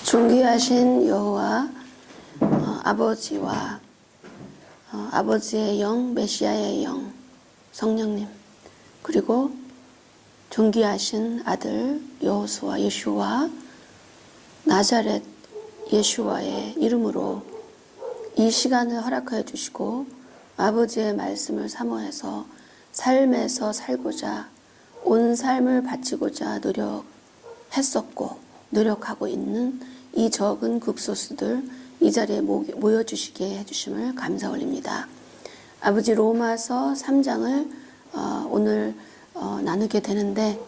존귀하신 여호와 아버지와 아버지의 영, 메시아의 영, 성령님, 그리고 존귀하신 아들 여호수아 예슈와 나자렛 예슈와의 이름으로 이 시간을 허락하여 주시고 아버지의 말씀을 사모해서 삶에서 살고자 온 삶을 바치고자 노력하고 있는 이 적은 극소수들 이 자리에 모여주시게 해주심을 감사 올립니다. 아버지 로마서 3장을 오늘 나누게 되는데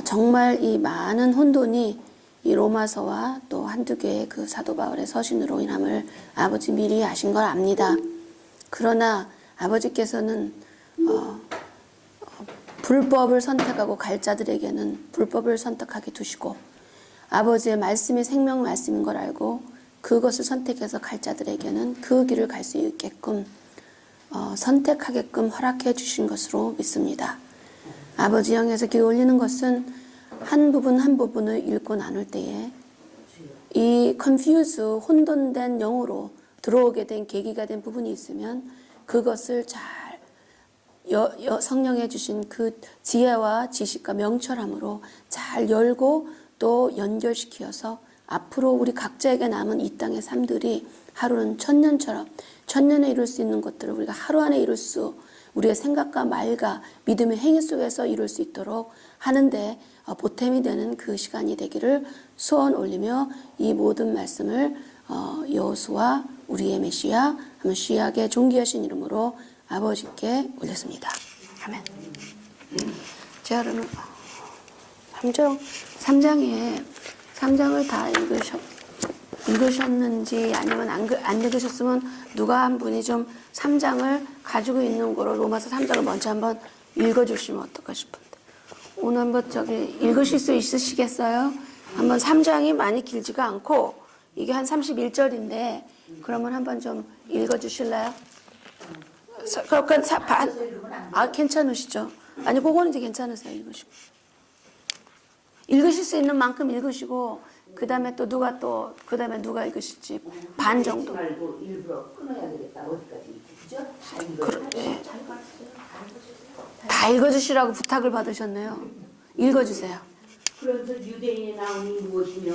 정말 이 많은 혼돈이 이 로마서와 또 한두 개의 그 사도 바울의 서신으로 인함을 아버지 미리 아신 걸 압니다. 그러나 아버지께서는 불법을 선택하고 갈 자들에게는 불법을 선택하게 두시고 아버지의 말씀이 생명 말씀인 걸 알고 그것을 선택해서 갈 자들에게는 그 길을 갈 수 있게끔 선택하게끔 허락해 주신 것으로 믿습니다. 아버지 영에서 기도 올리는 것은 한 부분을 읽고 나눌 때에 이 혼돈된 영으로 들어오게 된 계기가 된 부분이 있으면 그것을 잘 성령해 주신 그 지혜와 지식과 명철함으로 잘 열고 또 연결시켜서 앞으로 우리 각자에게 남은 이 땅의 삶들이 하루는 천년처럼 천년에 이룰 수 있는 것들을 우리가 하루 안에 이룰 수 우리의 생각과 말과 믿음의 행위 속에서 이룰 수 있도록 하는데 보탬이 되는 그 시간이 되기를 소원 올리며 이 모든 말씀을 여호수아 우리의 메시아 시약의 존귀하신 이름으로 아버지께 올렸습니다. 아멘. 제가 그러면 3장을 다 읽으셨는지 아니면 안 읽으셨으면 누가 한 분이 좀 3장을 가지고 있는 거로 로마서 3장을 먼저 한번 읽어주시면 어떨까 싶은데 오늘 한번 읽으실 수 있으시겠어요? 한번 3장이 많이 길지가 않고 이게 한 31절인데 그러면 한번 좀 읽어주실래요? 괜찮으시죠? 아니 그거는 이제 괜찮으세요. 읽으실 수 있는 만큼 읽으시고 그 다음에 또 누가 읽으실지 반 정도. 말고 일부러 끊어야 되겠다. 어디까지 그죠? 다 읽어주시라고 부탁을 받으셨네요. 읽어주세요. 그런즉 유대인의 나음이 무엇이며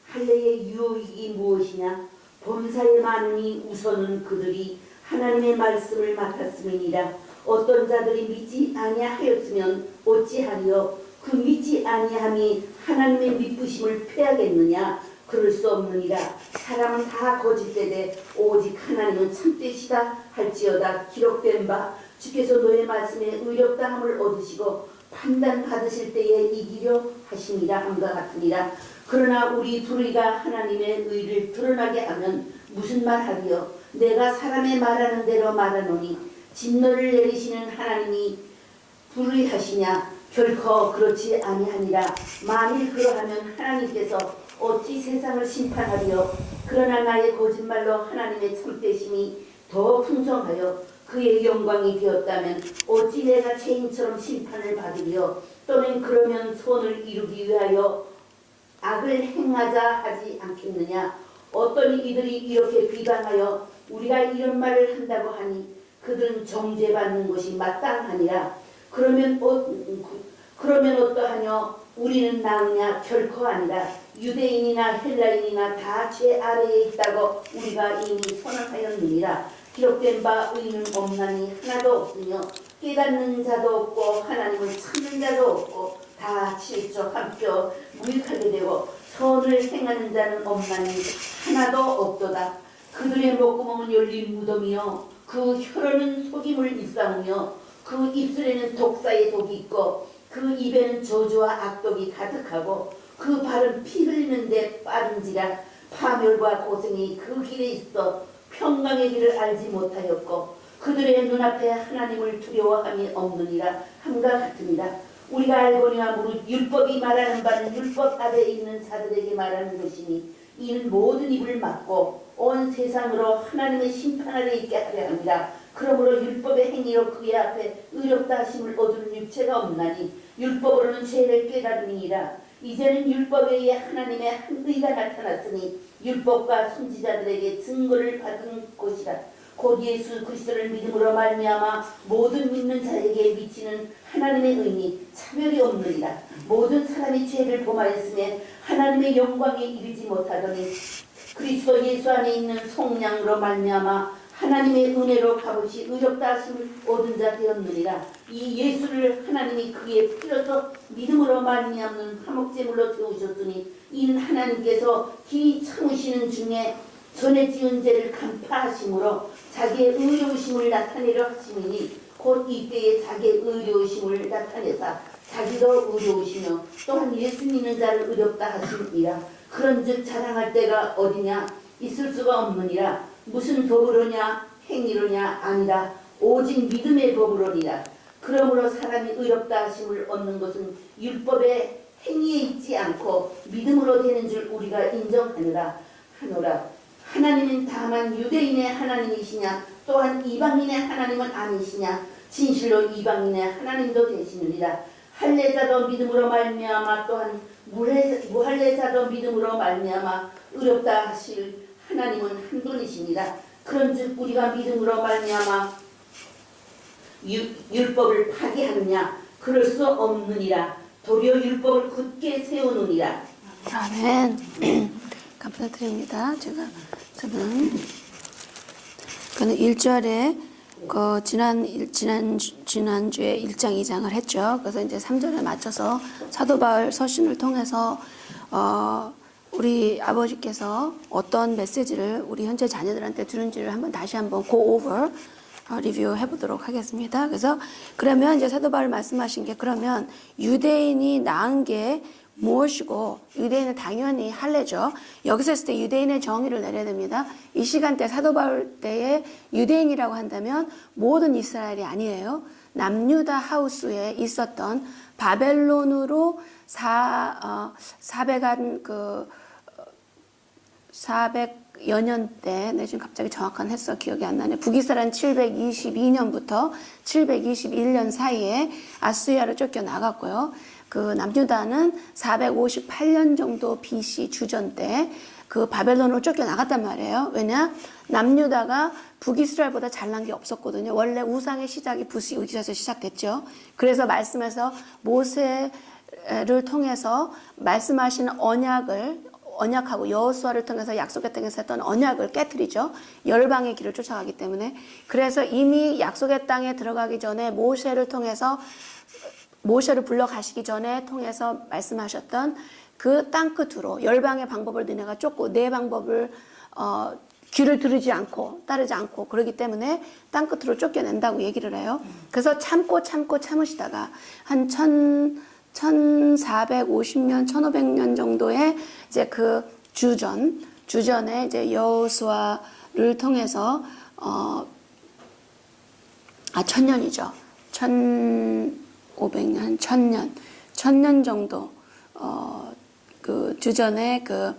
할례의 유익이 무엇이냐? 범사에 많으니 우선은 그들이 하나님의 말씀을 맡았음이니라. 어떤 자들이 믿지 아니하였으면 어찌하리요? 그 믿지 아니함이 하나님의 믿으심을 패하겠느냐? 그럴 수 없느니라. 사람은 다 거짓되되 오직 하나님은 참되시다 할지어다. 기록된 바 주께서 너의 말씀에 의롭다함을 얻으시고 판단 받으실 때에 이기려 하시니라 함과 같으니라. 그러나 우리 불의가 하나님의 의를 드러나게 하면 무슨 말하리요? 내가 사람의 말하는 대로 말하노니 진노를 내리시는 하나님이 불의하시냐? 결코 그렇지 아니하니라. 만일 그러하면 하나님께서 어찌 세상을 심판하리요? 그러나 나의 거짓말로 하나님의 참되심이 더 풍성하여 그의 영광이 되었다면 어찌 내가 죄인처럼 심판을 받으리요? 또는 그러면 손을 이루기 위하여 악을 행하자 하지 않겠느냐? 어떤 이들이 이렇게 비방하여 우리가 이런 말을 한다고 하니 그들은 정죄받는 것이 마땅하니라. 그러면 어떠하뇨? 우리는 나으냐? 결코 아니라. 유대인이나 헬라인이나 다 죄 아래에 있다고 우리가 이미 선언하였느니라. 기록된 바 의는 없나니 하나도 없으며 깨닫는 자도 없고 하나님을 찾는 자도 없고 다 실족 합쳐 무익하게 되고 선을 행하는 자는 없나니 하나도 없도다. 그들의 목구멍은 열린 무덤이요 그 혀로는 속임을 일삼으며 그 입술에는 독사의 독이 있고 그 입에는 저주와 악독이 가득하고 그 발은 피 흘리는데 빠른지라. 파멸과 고생이 그 길에 있어 평강의 길을 알지 못하였고 그들의 눈앞에 하나님을 두려워함이 없느니라 함과 같으니라. 우리가 알거니와 무릇 율법이 말하는 바는 율법 아래에 있는 자들에게 말하는 것이니 이는 모든 입을 막고 온 세상으로 하나님의 심판 아래 있게 하려 합니다. 그러므로 율법의 행위로 그의 앞에 의롭다 하심을 얻은 육체가 없나니 율법으로는 죄를 깨달음이니라. 이제는 율법에 의해 하나님의 한 의가 나타났으니 율법과 선지자들에게 증거를 받은 것이라. 곧 예수 그리스도를 믿음으로 말미암아 모든 믿는 자에게 미치는 하나님의 의니 차별이 없느니라. 모든 사람이 죄를 범하였으며 하나님의 영광에 이르지 못하더니 그리스도 예수 안에 있는 성령으로 말미암아 하나님의 은혜로 값없이 의롭다 하심을 얻은 자 되었느니라. 이 예수를 하나님이 그의 피로서 믿음으로 말미암는 화목제물로 세우셨으니 이는 하나님께서 기 참으시는 중에 전에 지은 죄를 간파하심으로 자기의 의로우심을 나타내려 하심이니 곧 이때에 자기의 의로우심을 나타내사 자기도 의로우시며 또한 예수 믿는 자를 의롭다 하심이라. 그런즉 자랑할 때가 어디냐? 있을 수가 없느니라. 무슨 법으로냐? 행위로냐? 아니라 오직 믿음의 법으로니라. 그러므로 사람이 의롭다 하심을 얻는 것은 율법의 행위에 있지 않고 믿음으로 되는 줄 우리가 인정하노라. 하나님은 다만 유대인의 하나님이시냐? 또한 이방인의 하나님은 아니시냐? 진실로 이방인의 하나님도 되시느니라. 할례자도 믿음으로 말미암아 또한 무할례자도 믿음으로 말미암아 의롭다 하실 하나님은 한 분이시니라. 그런즉 우리가 믿음으로 말미암아 율법을 파기하느냐? 그럴 수 없느니라. 도리어 율법을 굳게 세우느니라. 아멘. 감사드립니다. 저는 1절에 지난주에 1장 2장을 했죠. 그래서 이제 3절에 맞춰서 사도 바울 서신을 통해서 우리 아버지께서 어떤 메시지를 우리 현재 자녀들한테 주는지를 다시 한번 go over 리뷰해 보도록 하겠습니다. 그래서 그러면 이제 사도 바울 말씀하신 게 그러면 유대인이 낳은 게 무엇이고 유대인은 당연히 할례죠. 여기서 했을 때 유대인의 정의를 내려야 됩니다. 이 시간대 사도 바울 때에 유대인이라고 한다면 모든 이스라엘이 아니에요. 남유다 하우스에 있었던 바벨론으로 400여 년대, 내 지금 갑자기 정확한 횟수 기억이 안 나네. 북이스라엘 722년부터 721년 사이에 아수리아로 쫓겨나갔고요. 그 남유다는 458년 정도 BC 주전 때 그 바벨론으로 쫓겨나갔단 말이에요. 왜냐? 남유다가 북이스라엘보다 잘난 게 없었거든요. 원래 우상의 시작이 북이스라엘에서 시작됐죠. 그래서 말씀에서 모세를 통해서 말씀하시는 언약하고 여호수아를 통해서 약속의 땅에서 했던 언약을 깨트리죠. 열방의 길을 쫓아가기 때문에. 그래서 이미 약속의 땅에 들어가기 전에 모세를 불러가시기 전에 통해서 말씀하셨던 그 땅끝으로 열방의 방법을 너네가 쫓고 내 방법을 귀를 들으지 않고 따르지 않고 그러기 때문에 땅끝으로 쫓겨낸다고 얘기를 해요. 그래서 참으시다가 한 1450년, 1500년 정도의 이제 그 주전에 이제 여호수아를 통해서 1000년이죠. 1500년, 1000년 정도 그 주전에 그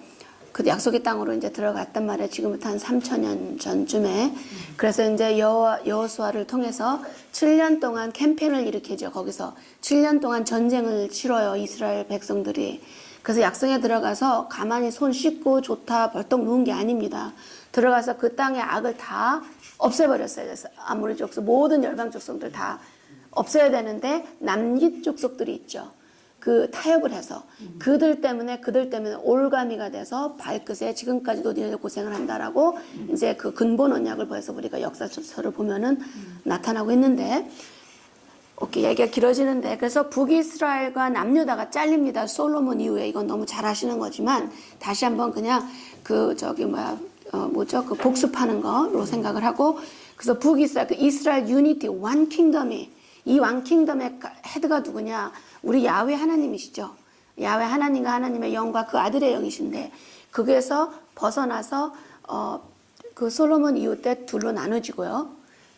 약속의 땅으로 이제 들어갔단 말이에요. 지금부터 한 3000년 전쯤에. 그래서 이제 여호수아를 통해서 7년 동안 캠페인을 일으키죠. 거기서 7년 동안 전쟁을 치러요. 이스라엘 백성들이. 그래서 약속에 들어가서 가만히 손 씻고 좋다 벌떡 누운 게 아닙니다. 들어가서 그 땅의 악을 다 없애버렸어요. 그래서 아모리 족속 모든 열방 족속들 다 없애야 되는데 남짓 족속들이 있죠. 그 타협을 해서 그들 때문에 올가미가 돼서 발끝에 지금까지도 니네들 고생을 한다라고 이제 그 근본 언약을 보여서 우리가 역사서를 보면은 나타나고 있는데, 오케이, 얘기가 길어지는데, 그래서 북이스라엘과 남유다가 잘립니다. 솔로몬 이후에. 이건 너무 잘 아시는 거지만 다시 한번 그냥 그 복습하는 거로 생각을 하고, 그래서 북이스라엘, 그 이스라엘 유니티, 원 킹덤이, 이 원 킹덤의 헤드가 누구냐? 우리 야훼 하나님이시죠. 야훼 하나님과 하나님의 영과 그 아들의 영이신데, 거기에서 벗어나서 그 솔로몬 이후 때 둘로 나눠지고요.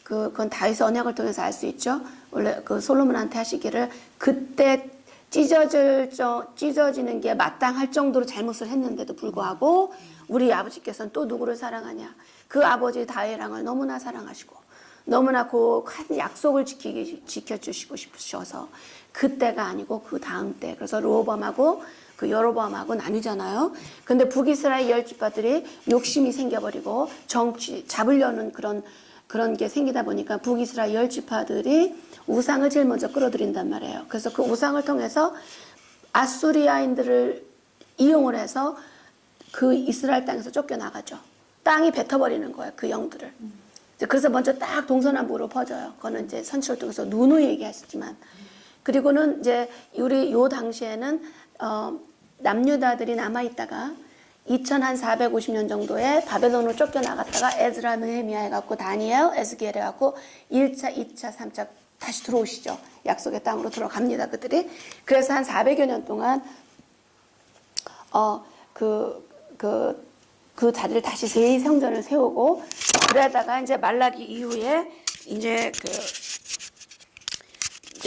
그건 다윗의 언약을 통해서 알 수 있죠. 원래 그 솔로몬한테 하시기를 그때 찢어지는 게 마땅할 정도로 잘못을 했는데도 불구하고 우리 아버지께서는 또 누구를 사랑하냐? 그 아버지 다윗왕을 너무나 사랑하시고 너무나 그 한 약속을 지켜주시고 싶으셔서 그때가 아니고 그 다음 때, 그래서 르호보암하고 그 여로보암하고 나뉘잖아요. 근데 북이스라엘 10지파들이 욕심이 생겨버리고 정치 잡으려는 그런 게 생기다 보니까 북이스라엘 10지파들이 우상을 제일 먼저 끌어들인단 말이에요. 그래서 그 우상을 통해서 아수리아인들을 이용을 해서 그 이스라엘 땅에서 쫓겨나가죠. 땅이 뱉어버리는 거예요. 그 영들을. 그래서 먼저 딱 동서남북으로 퍼져요. 그거는 이제 선지를 통해서 누누이 얘기하시지만. 그리고는 이제 우리 요 당시에는 남유다들이 남아있다가 2450년 정도에 바벨론으로 쫓겨나갔다가 에즈라, 느헤미야 해갖고 다니엘, 에스겔 해갖고 1차, 2차, 3차 다시 들어오시죠. 약속의 땅으로 들어갑니다. 그들이. 그래서 한 400여 년 동안 그 자리를 다시 새 성전을 세우고 그러다가 이제 말라기 이후에 이제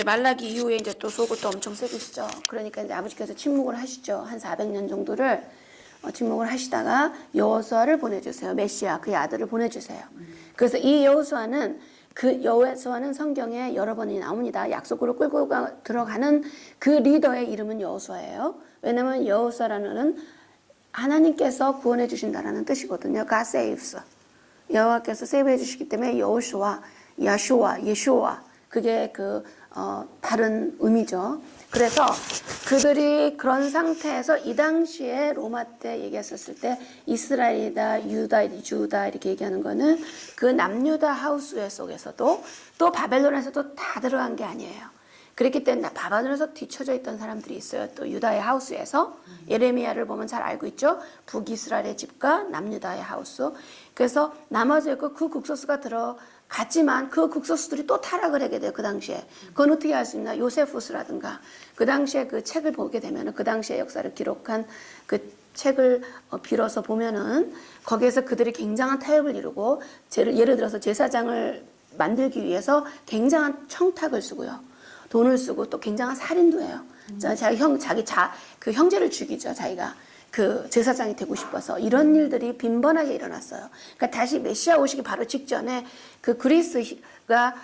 말라기 이후에 이제 또 속을 또 엄청 세우시죠. 그러니까 이제 아버지께서 침묵을 하시죠. 한 400년 정도를 침묵을 하시다가 여호수아를 보내주세요. 메시아 그의 아들을 보내주세요. 그래서 이 여호수아는 성경에 여러 번이 나옵니다. 약속으로 끌고 들어가는 그 리더의 이름은 여호수아예요. 왜냐하면 여호수아라는 하나님께서 구원해 주신다라는 뜻이거든요. God saves. 여호와께서 세이브해 주시기 때문에 여호수아, 야슈아, 예슈아 그게 다른 의미죠. 그래서 그들이 그런 상태에서 이 당시에 로마 때 얘기했었을 때 이스라엘이다, 주다 이렇게 얘기하는 거는 그 남유다 하우스 속에서도 또 바벨론에서도 다 들어간 게 아니에요. 그렇기 때문에 바벨론에서 뒤쳐져 있던 사람들이 있어요. 또 유다의 하우스에서 예레미야를 보면 잘 알고 있죠. 북이스라엘의 집과 남유다의 하우스. 그래서 나머지 그 국소수가 들어갔지만 그 국소수들이 또 타락을 하게 돼요. 그 당시에. 그건 어떻게 알 수 있나? 요세푸스라든가 그 당시에 그 책을 보게 되면은 그 당시의 역사를 기록한 그 책을 빌어서 보면은 거기에서 그들이 굉장한 타협을 이루고 예를 들어서 제사장을 만들기 위해서 굉장한 청탁을 쓰고요. 돈을 쓰고 또 굉장한 살인도 해요. 그 형제를 죽이죠. 자기가 그 제사장이 되고 싶어서 이런 일들이 빈번하게 일어났어요. 그러니까 다시 메시아 오시기 바로 직전에 그 그리스가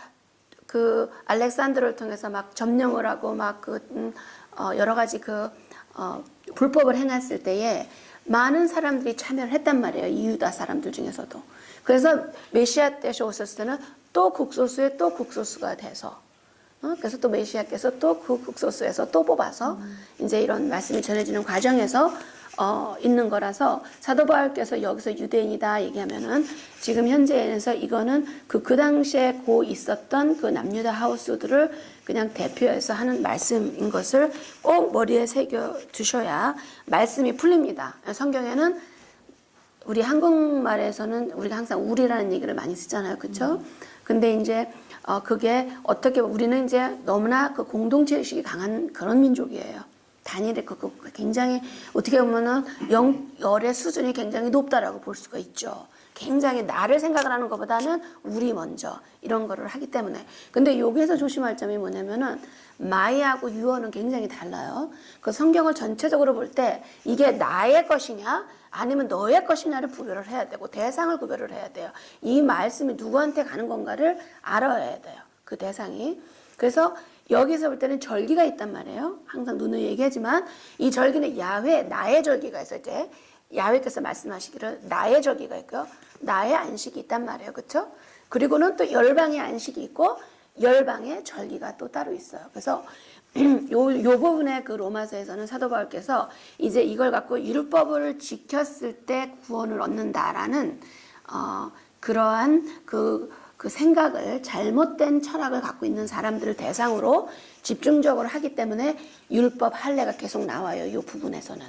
그 알렉산드로를 통해서 막 점령을 하고 막 여러 가지 불법을 행했을 때에 많은 사람들이 참여를 했단 말이에요. 이유다 사람들 중에서도. 그래서 메시아 때 오셨을 때는 또 국소수에 또 국소수가 돼서 그래서 또 메시아께서 또 그 국소수에서 또 뽑아서 이제 이런 말씀이 전해지는 과정에서 있는 거라서 사도 바울께서 여기서 유대인이다 얘기하면은 지금 현재에서 이거는 그 당시에 있었던 그 남유다 하우스들을 그냥 대표해서 하는 말씀인 것을 꼭 머리에 새겨 두셔야 말씀이 풀립니다. 성경에는 우리 한국말에서는 우리가 항상 우리라는 얘기를 많이 쓰잖아요. 그렇죠? 근데 이제 그게 어떻게 우리는 이제 너무나 그 공동체 의식이 강한 그런 민족이에요. 단일의 굉장히 어떻게 보면은 열의 수준이 굉장히 높다라고 볼 수가 있죠. 굉장히 나를 생각을 하는 것보다는 우리 먼저 이런 거를 하기 때문에. 근데 여기에서 조심할 점이 뭐냐면은 마이하고 유어는 굉장히 달라요. 그 성경을 전체적으로 볼 때 이게 나의 것이냐 아니면 너의 것이냐를 구별을 해야 되고 대상을 구별을 해야 돼요. 이 말씀이 누구한테 가는 건가를 알아야 돼요. 그 대상이. 그래서 여기서 볼 때는 절기가 있단 말이에요. 항상 누누이 얘기하지만 이 절기는 야훼 나의 절기가 있어요. 이제 야훼께서 말씀하시기를 나의 절기가 있고요. 나의 안식이 있단 말이에요. 그렇죠? 그리고는 또 열방의 안식이 있고 열방의 절기가 또 따로 있어요. 그래서 요 부분에 그 로마서에서는 사도 바울께서 이제 이걸 갖고 율법을 지켰을 때 구원을 얻는다라는 그러한 그 생각을 잘못된 철학을 갖고 있는 사람들을 대상으로 집중적으로 하기 때문에 율법 할례가 계속 나와요. 이 부분에서는.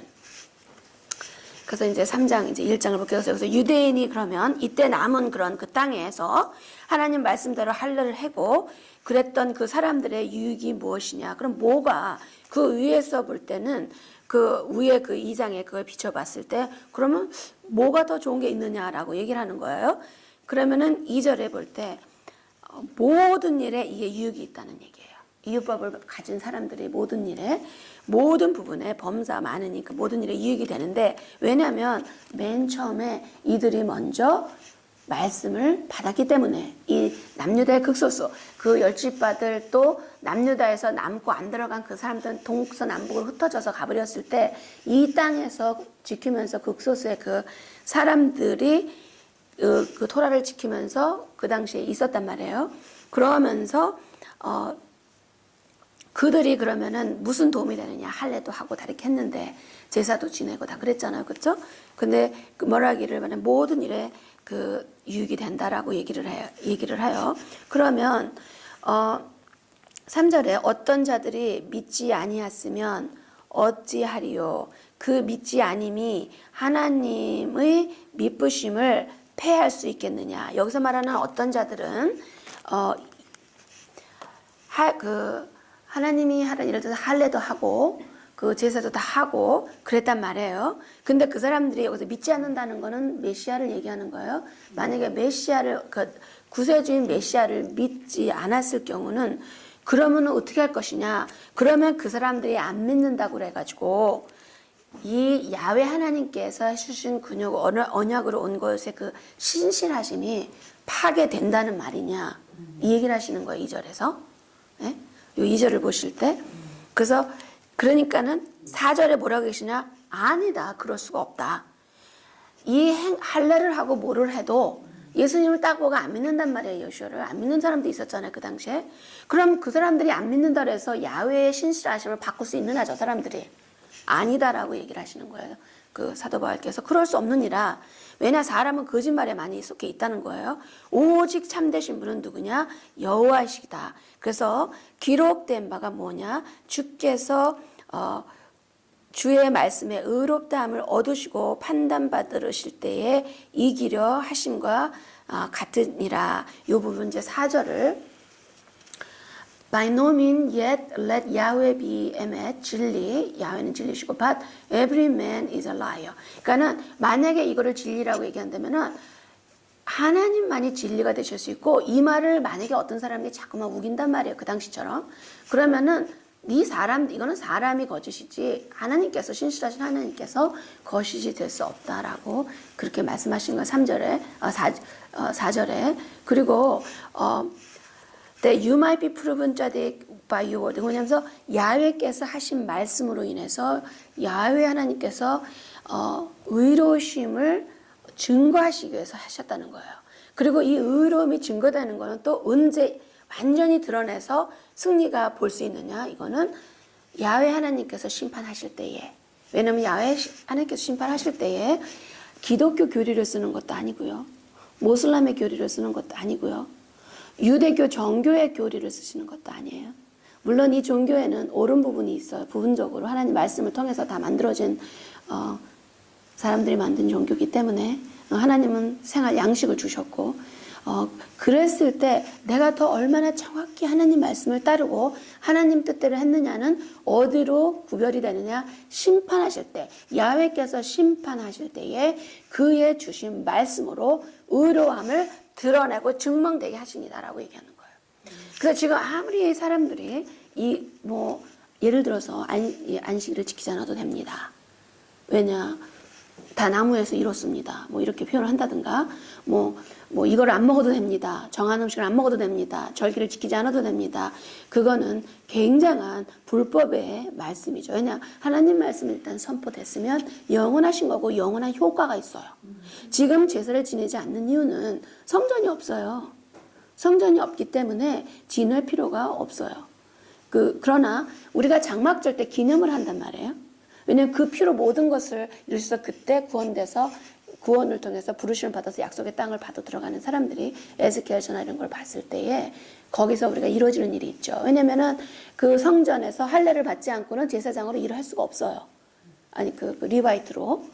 그래서 이제 3장 이제 1장을 볼게요. 그래서 유대인이 그러면 이때 남은 그런 그 땅에서 하나님 말씀대로 할례를 하고 그랬던 그 사람들의 유익이 무엇이냐? 그럼 뭐가 그 위에서 볼 때는 그 위에 그 2장에 그걸 비춰봤을 때 그러면 뭐가 더 좋은 게 있느냐라고 얘기를 하는 거예요. 그러면은 2절에 볼 때 모든 일에 이게 유익이 있다는 얘기예요. 이 율법을 가진 사람들이 모든 일에 모든 부분에 범사 많으니 그 모든 일에 유익이 되는데 왜냐하면 맨 처음에 이들이 먼저 말씀을 받았기 때문에 이 남유다의 극소수 그 10지파들 또 남유다에서 남고 안 들어간 그 사람들은 동서남북으로 흩어져서 가버렸을 때 이 땅에서 지키면서 극소수의 그 사람들이 그 토라를 지키면서 그 당시에 있었단 말이에요. 그러면서 그들이 그러면은 무슨 도움이 되느냐, 할례도 하고 다 이렇게 했는데 제사도 지내고 다 그랬잖아요, 그렇죠? 근데 그 뭐라기를 말하면 모든 일에 그 유익이 된다라고 얘기를 해요. 그러면 3절에 어떤 자들이 믿지 아니하였으면 어찌하리요? 그 믿지 아님이 하나님의 미쁘심을 폐할 수 있겠느냐? 여기서 말하는 어떤 자들은 하나님이 하는 예를 들어서 할례도 하고 그 제사도 다 하고 그랬단 말이에요. 근데 그 사람들이 여기서 믿지 않는다는 거는 메시아를 얘기하는 거예요. 만약에 메시아를 구세주인 메시아를 믿지 않았을 경우는 그러면 어떻게 할 것이냐? 그러면 그 사람들이 안 믿는다고 그래가지고 이 야훼 하나님께서 해주신 언약으로 온 것의 그 신실하심이 파괴된다는 말이냐? 이 얘기를 하시는 거예요. 2절에서. 네? 요 2절을 보실 때. 그러니까는 4절에 뭐라고 계시냐? 아니다. 그럴 수가 없다. 이 할례를 하고 뭐를 해도 예수님을 딱 보고 안 믿는단 말이에요. 여호수아를 안 믿는 사람도 있었잖아요. 그 당시에. 그럼 그 사람들이 안 믿는다 그래서 야훼의 신실하심을 바꿀 수 있느냐? 저 사람들이. 아니다라고 얘기를 하시는 거예요. 그 사도 바울께서 그럴 수 없느니라. 왜냐 사람은 거짓말에 많이 속해 있다는 거예요. 오직 참되신 분은 누구냐? 여호와이시다. 그래서 기록된 바가 뭐냐? 주께서 주의 말씀에 의롭다함을 얻으시고 판단받으실 때에 이기려 하심과 같으니라. 이 부분 이제 4절을 By no means yet let Yahweh be emet, 진리, 야훼는 진리시고, but every man is a liar. 그러니까는 만약에 이거를 진리라고 얘기한다면은 하나님만이 진리가 되실 수 있고 이 말을 만약에 어떤 사람이 자꾸만 우긴단 말이에요. 그 당시처럼. 그러면은 이거는 사람이 거짓이지 하나님께서 신실하신 하나님께서 거짓이 될 수 없다라고 그렇게 말씀하신 거예요. 3절에 4절에 그리고 that you might be proven by your word. 뭐냐면서 야훼께서 하신 말씀으로 인해서 야훼 하나님께서 의로우심을 증거하시기 위해서 하셨다는 거예요. 그리고 이 의로움이 증거되는 거는 또 언제 완전히 드러내서 승리가 볼 수 있느냐? 이거는 야훼 하나님께서 심판하실 때에. 왜냐하면 야훼 하나님께서 심판하실 때에 기독교 교리를 쓰는 것도 아니고요. 모슬람의 교리를 쓰는 것도 아니고요. 유대교 정교의 교리를 쓰시는 것도 아니에요. 물론 이 종교에는 옳은 부분이 있어요. 부분적으로 하나님 말씀을 통해서 다 만들어진 사람들이 만든 종교이기 때문에 하나님은 생활 양식을 주셨고 그랬을 때 내가 더 얼마나 정확히 하나님 말씀을 따르고 하나님 뜻대로 했느냐는 어디로 구별이 되느냐? 심판하실 때 야훼께서 심판하실 때에 그의 주신 말씀으로 의로함을 드러내고 증명되게 하시니다라고 얘기하는 거예요. 그래서 지금 아무리 사람들이 예를 들어서 안식일을 지키지 않아도 됩니다. 왜냐? 다 나무에서 이뤘습니다. 이렇게 표현을 한다든가, 이걸 안 먹어도 됩니다. 정한 음식을 안 먹어도 됩니다. 절기를 지키지 않아도 됩니다. 그거는 굉장한 불법의 말씀이죠. 왜냐? 하나님 말씀이 일단 선포됐으면 영원하신 거고 영원한 효과가 있어요. 지금 제사를 지내지 않는 이유는 성전이 없어요. 성전이 없기 때문에 지낼 필요가 없어요. 그러나 우리가 장막절 때 기념을 한단 말이에요. 왜냐하면 그 피로 모든 것을 이루셔서 그때 구원돼서 구원을 통해서 부르심을 받아서 약속의 땅을 받아 들어가는 사람들이 에스겔 전화 이런 걸 봤을 때에 거기서 우리가 이루어지는 일이 있죠. 왜냐면은 그 성전에서 할례를 받지 않고는 제사장으로 일을 할 수가 없어요. 아니 그 리바이트로.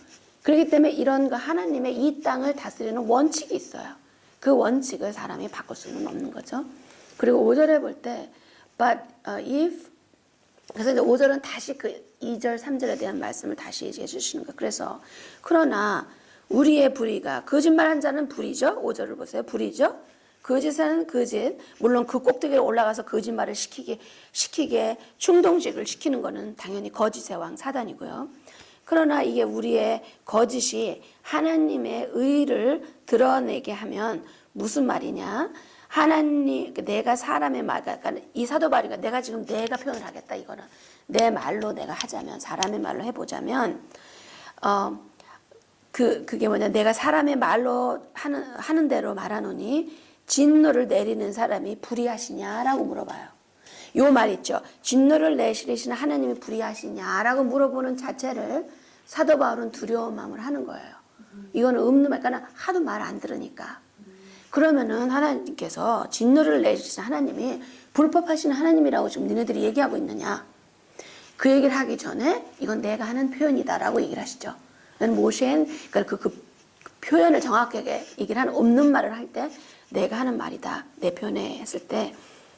그렇기 때문에 이런 하나님의 이 땅을 다스리는 원칙이 있어요. 그 원칙을 사람이 바꿀 수는 없는 거죠. 그리고 5절에 볼 때 but if 그래서 이제 5절은 다시 그 2절, 3절에 대한 말씀을 다시 얘기해 주시는 거예요. 그래서 그러나 우리의 불의가 거짓말한 자는 불이죠. 5절을 보세요. 불이죠. 거짓은 거짓. 물론 그 꼭대기에 올라가서 거짓말을 시키게 충동직을 시키는 거는 당연히 거짓의 왕 사단이고요. 그러나 이게 우리의 거짓이 하나님의 의를 드러내게 하면 무슨 말이냐? 하나님, 내가 사람의 말, 그러니까 이 사도 바울이가 내가 지금 내가 표현을 하겠다. 이거는 내 말로 내가 하자면, 사람의 말로 해보자면, 그게 뭐냐? 내가 사람의 말로 하는 대로 말하노니 진노를 내리는 사람이 불의하시냐라고 물어봐요. 요 말 있죠. 진노를 내리시는 하나님이 불의하시냐라고 물어보는 자체를 사도 바울은 두려운 마음을 하는 거예요. 이거는 없는 말, 그러니까 하도 말 안 들으니까. 그러면은 하나님께서 진노를 내리시는 하나님이 불법하시는 하나님이라고 지금 니네들이 얘기하고 있느냐? 그 얘기를 하기 전에 이건 내가 하는 표현이다라고 얘기를 하시죠. 모세는 그러니까 그 표현을 정확하게 얘기를 하는 없는 말을 할 때 내가 하는 말이다. 내 표현에 했을 때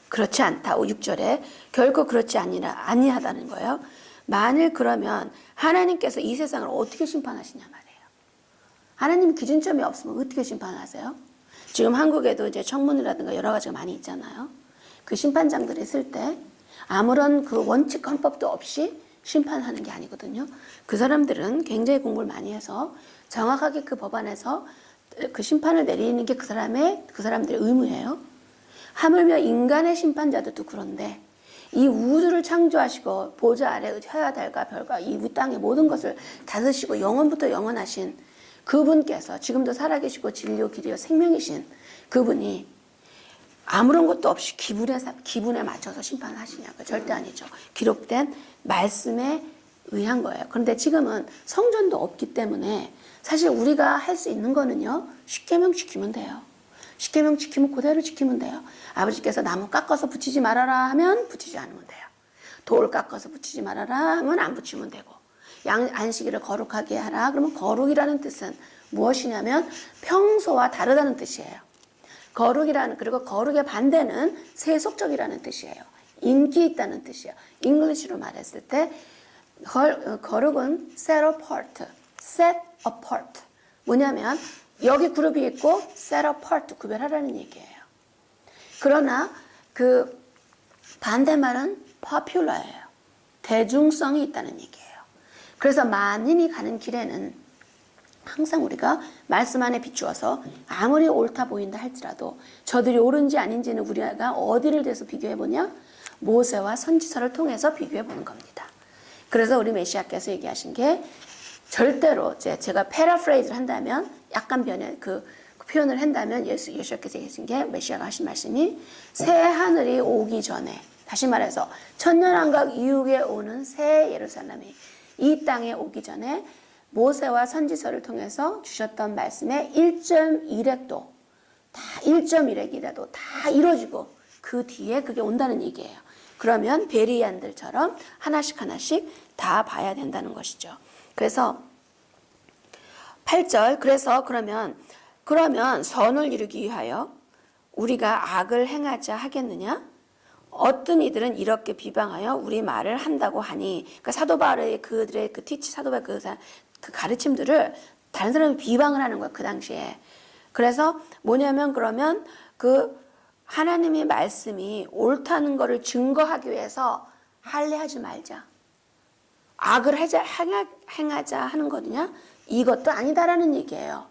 그렇지 않다. 6절에 결코 그렇지 아니하다는 거예요. 만일 그러면 하나님께서 이 세상을 어떻게 심판하시냐 말이에요. 하나님 기준점이 없으면 어떻게 심판하세요? 지금 한국에도 이제 청문회라든가 여러 가지가 많이 있잖아요. 그 심판장들이 있을 때 아무런 그 원칙 헌법도 없이 심판하는 게 아니거든요. 그 사람들은 굉장히 공부를 많이 해서 정확하게 그 법안에서 그 심판을 내리는 게 그 사람들의 의무예요. 하물며 인간의 심판자들도 그런데 이 우주를 창조하시고 보좌 아래 해와 달과 별과 이 땅의 모든 것을 다스시고 영원부터 영원하신 그분께서 지금도 살아계시고 진리요 길이요 생명이신 그분이 아무런 것도 없이 기분에 맞춰서 심판하시냐고요. 절대 아니죠. 기록된 말씀에 의한 거예요. 그런데 지금은 성전도 없기 때문에 사실 우리가 할 수 있는 거는요. 십계명 지키면 돼요. 십계명 지키면 그대로 지키면 돼요. 아버지께서 나무 깎아서 붙이지 말아라 하면 붙이지 않으면 돼요. 돌 깎아서 붙이지 말아라 하면 안 붙이면 되고, 안식일을 거룩하게 하라 그러면 거룩이라는 뜻은 무엇이냐면 평소와 다르다는 뜻이에요. 그리고 거룩의 반대는 세속적이라는 뜻이에요. 인기 있다는 뜻이에요. 잉글리시로 말했을 때 거룩은 set apart. 뭐냐면 여기 그룹이 있고 set apart 구별하라는 얘기예요. 그러나 그 반대말은 popular예요. 대중성이 있다는 얘기예요. 그래서 만인이 가는 길에는 항상 우리가 말씀 안에 비추어서 아무리 옳다 보인다 할지라도 저들이 옳은지 아닌지는 우리가 어디를 대서 비교해보냐? 모세와 선지서를 통해서 비교해보는 겁니다. 그래서 우리 메시아께서 얘기하신 게 절대로 제가 패러프레이즈를 한다면 약간 그 표현을 한다면 예수께서 얘기하신 게 메시아가 하신 말씀이 새 하늘이 오기 전에 다시 말해서 천년왕국 이후에 오는 새 예루살렘이 이 땅에 오기 전에 모세와 선지서를 통해서 주셨던 말씀의 1.1획도 다 1.1획이라도 다 이루어지고 그 뒤에 그게 온다는 얘기예요. 그러면 베리안들처럼 하나씩 다 봐야 된다는 것이죠. 그래서 8절 그래서 그러면 선을 이루기 위하여 우리가 악을 행하자 하겠느냐? 어떤 이들은 이렇게 비방하여 우리 말을 한다고 하니, 그러니까 사도 바울의 그들의 사도 바울의 그 가르침들을 다른 사람이 비방을 하는 거야, 그 당시에. 그래서 뭐냐면 그러면 그 하나님의 말씀이 옳다는 것을 증거하기 위해서 할례하지 말자. 악을 행하자 하는 거냐? 이것도 아니다라는 얘기예요.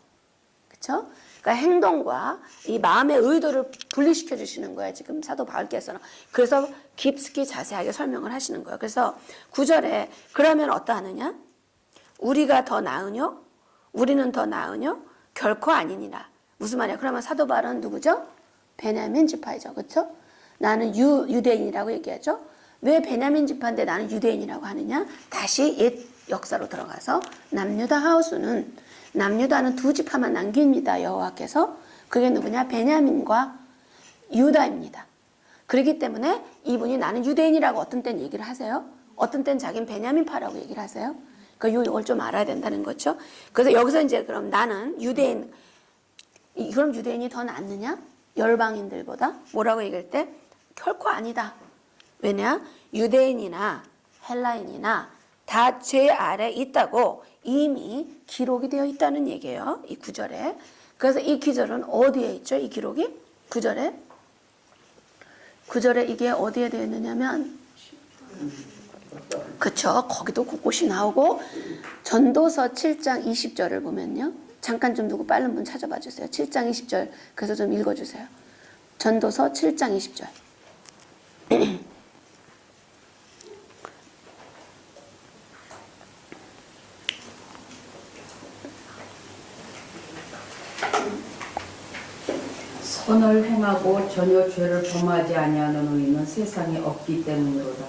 그렇죠? 그러니까 행동과 이 마음의 의도를 분리시켜 주시는 거예요. 지금 사도 바울께서는. 그래서 깊숙이 자세하게 설명을 하시는 거예요. 그래서 9절에 그러면 어떠하느냐? 우리가 더 나으뇨? 우리는 더 나으뇨? 결코 아니니라. 무슨 말이야? 그러면 사도 바울은 누구죠? 베냐민 지파이죠. 그렇죠? 나는 유대인이라고 얘기하죠. 왜 베냐민 지파인데 나는 유대인이라고 하느냐? 다시 옛 역사로 들어가서 남유다는 두 지파만 남깁니다. 여호와께서. 그게 누구냐? 베냐민과 유다입니다. 그렇기 때문에 이분이 나는 유대인이라고 어떤 때는 얘기를 하세요. 어떤 때는 자기는 베냐민파라고 얘기를 하세요. 그러니까 이걸 좀 알아야 된다는 거죠. 그래서 여기서 이제 그럼 나는 유대인, 그럼 유대인이 더 낫느냐? 열방인들보다? 뭐라고 얘기할 때? 결코 아니다. 왜냐? 유대인이나 헬라인이나 다 죄 아래 있다고 이미 기록이 되어 있다는 얘기예요. 이 9절에. 그래서 이 기절은 어디에 있죠? 이 기록이? 9절에 이게 어디에 되어 있느냐면 그쵸? 거기도 곳곳이 나오고 전도서 7장 20절을 보면요. 잠깐 좀 누구 빠른 분 찾아봐 주세요. 7장 20절 그래서 좀 읽어주세요. 전도서 7장 20절. 선을 행하고 전혀 죄를 범하지 아니하는 의인은 세상에 없기 때문이로다.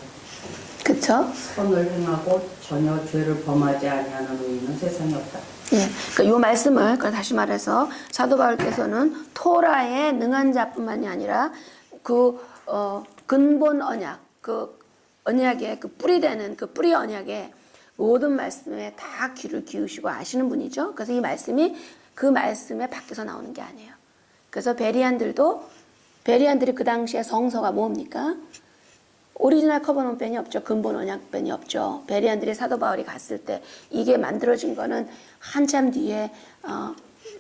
그쵸? 선을 행하고 전혀 죄를 범하지 아니하는 의인은 세상에 없다. 예, 그러니까 이 말씀을 다시 말해서 사도 바울께서는 토라의 능한 자뿐만이 아니라 그 근본 언약, 그 언약의 그 뿌리 되는 그 뿌리 언약의 모든 말씀에 다 귀를 기우시고 아시는 분이죠. 그래서 이 말씀이 그 말씀에 밖에서 나오는 게 아니에요. 그래서 베리안들이 그 당시에 성서가 뭡니까? 오리지널 커버넌펜이 없죠. 근본 언약펜이 없죠. 베리안들이 사도 바울이 갔을 때 이게 만들어진 거는 한참 뒤에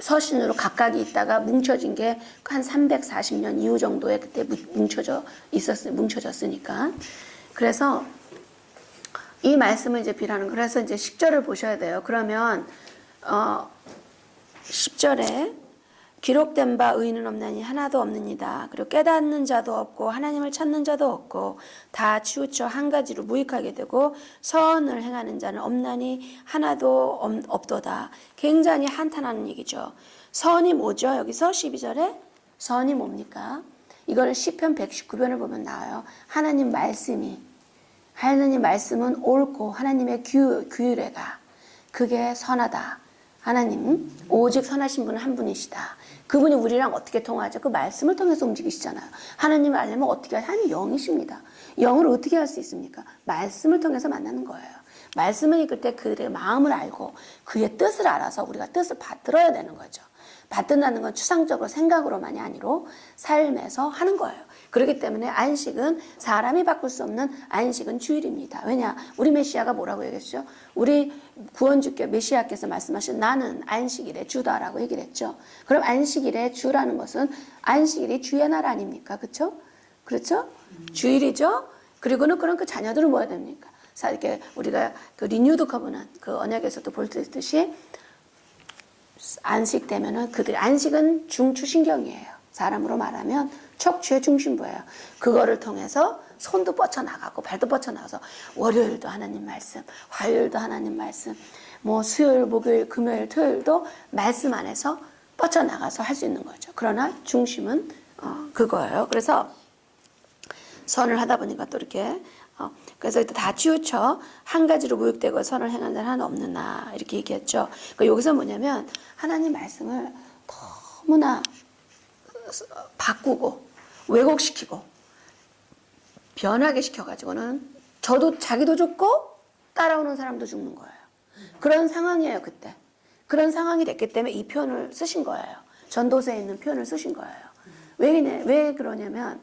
서신으로 각각이 있다가 뭉쳐진 게 한 340년 이후 정도에 그때 뭉쳐졌으니까. 그래서 이 말씀을 이제 비라는 그래서 이제 10절을 보셔야 돼요. 그러면 10절에 기록된 바 의인은 없나니 하나도 없느니라. 그리고 깨닫는 자도 없고 하나님을 찾는 자도 없고 다 치우쳐 한 가지로 무익하게 되고 선을 행하는 자는 없나니 하나도 없도다. 굉장히 한탄하는 얘기죠. 선이 뭐죠? 여기서 12절에 선이 뭡니까? 이거는 시편 119편을 보면 나와요. 하나님 말씀은 옳고 하나님의 규례가 그게 선하다. 하나님 오직 선하신 분은 한 분이시다. 그분이 우리랑 어떻게 통하죠? 그 말씀을 통해서 움직이시잖아요. 하나님을 알려면 어떻게 하죠? 하나님 영이십니다. 영을 어떻게 할 수 있습니까? 말씀을 통해서 만나는 거예요. 말씀을 읽을 때 그의 마음을 알고 그의 뜻을 알아서 우리가 뜻을 받들어야 되는 거죠. 받든다는 건 추상적으로 생각으로만이 아니라 삶에서 하는 거예요. 그렇기 때문에 안식은 사람이 바꿀 수 없는 안식은 주일입니다. 왜냐? 우리 메시아가 뭐라고 얘기했죠? 우리 구원주께 메시아께서 말씀하신 나는 안식일의 주다라고 얘기를 했죠. 그럼 안식일의 주라는 것은 안식일이 주의 날 아닙니까? 그렇죠? 그렇죠? 주일이죠. 그리고는 그런 그 자녀들은 뭐야 됩니까? 이렇게 우리가 그 리뉴드 커버넌트 그 언약에서도 볼 수 있듯이 안식 되면은 그들의 안식은 중추신경이에요. 사람으로 말하면 척추의 중심부예요. 그거를 통해서 손도 뻗쳐나가고 발도 뻗쳐나가서 월요일도 하나님 말씀, 화요일도 하나님 말씀, 뭐 수요일, 목요일, 금요일, 토요일도 말씀 안에서 뻗쳐나가서 할 수 있는 거죠. 그러나 중심은 그거예요. 그래서 선을 하다 보니까 또 이렇게 그래서 다 치우쳐 한 가지로 무익되고 선을 행하는 자는 하나 없느나 이렇게 얘기했죠. 그러니까 여기서 뭐냐면 하나님 말씀을 너무나 바꾸고 왜곡시키고 변하게 시켜가지고는 자기도 죽고 따라오는 사람도 죽는 거예요. 그런 상황이에요. 그때 그런 상황이 됐기 때문에 이 표현을 쓰신 거예요. 전도서에 있는 표현을 쓰신 거예요. 왜 그러냐면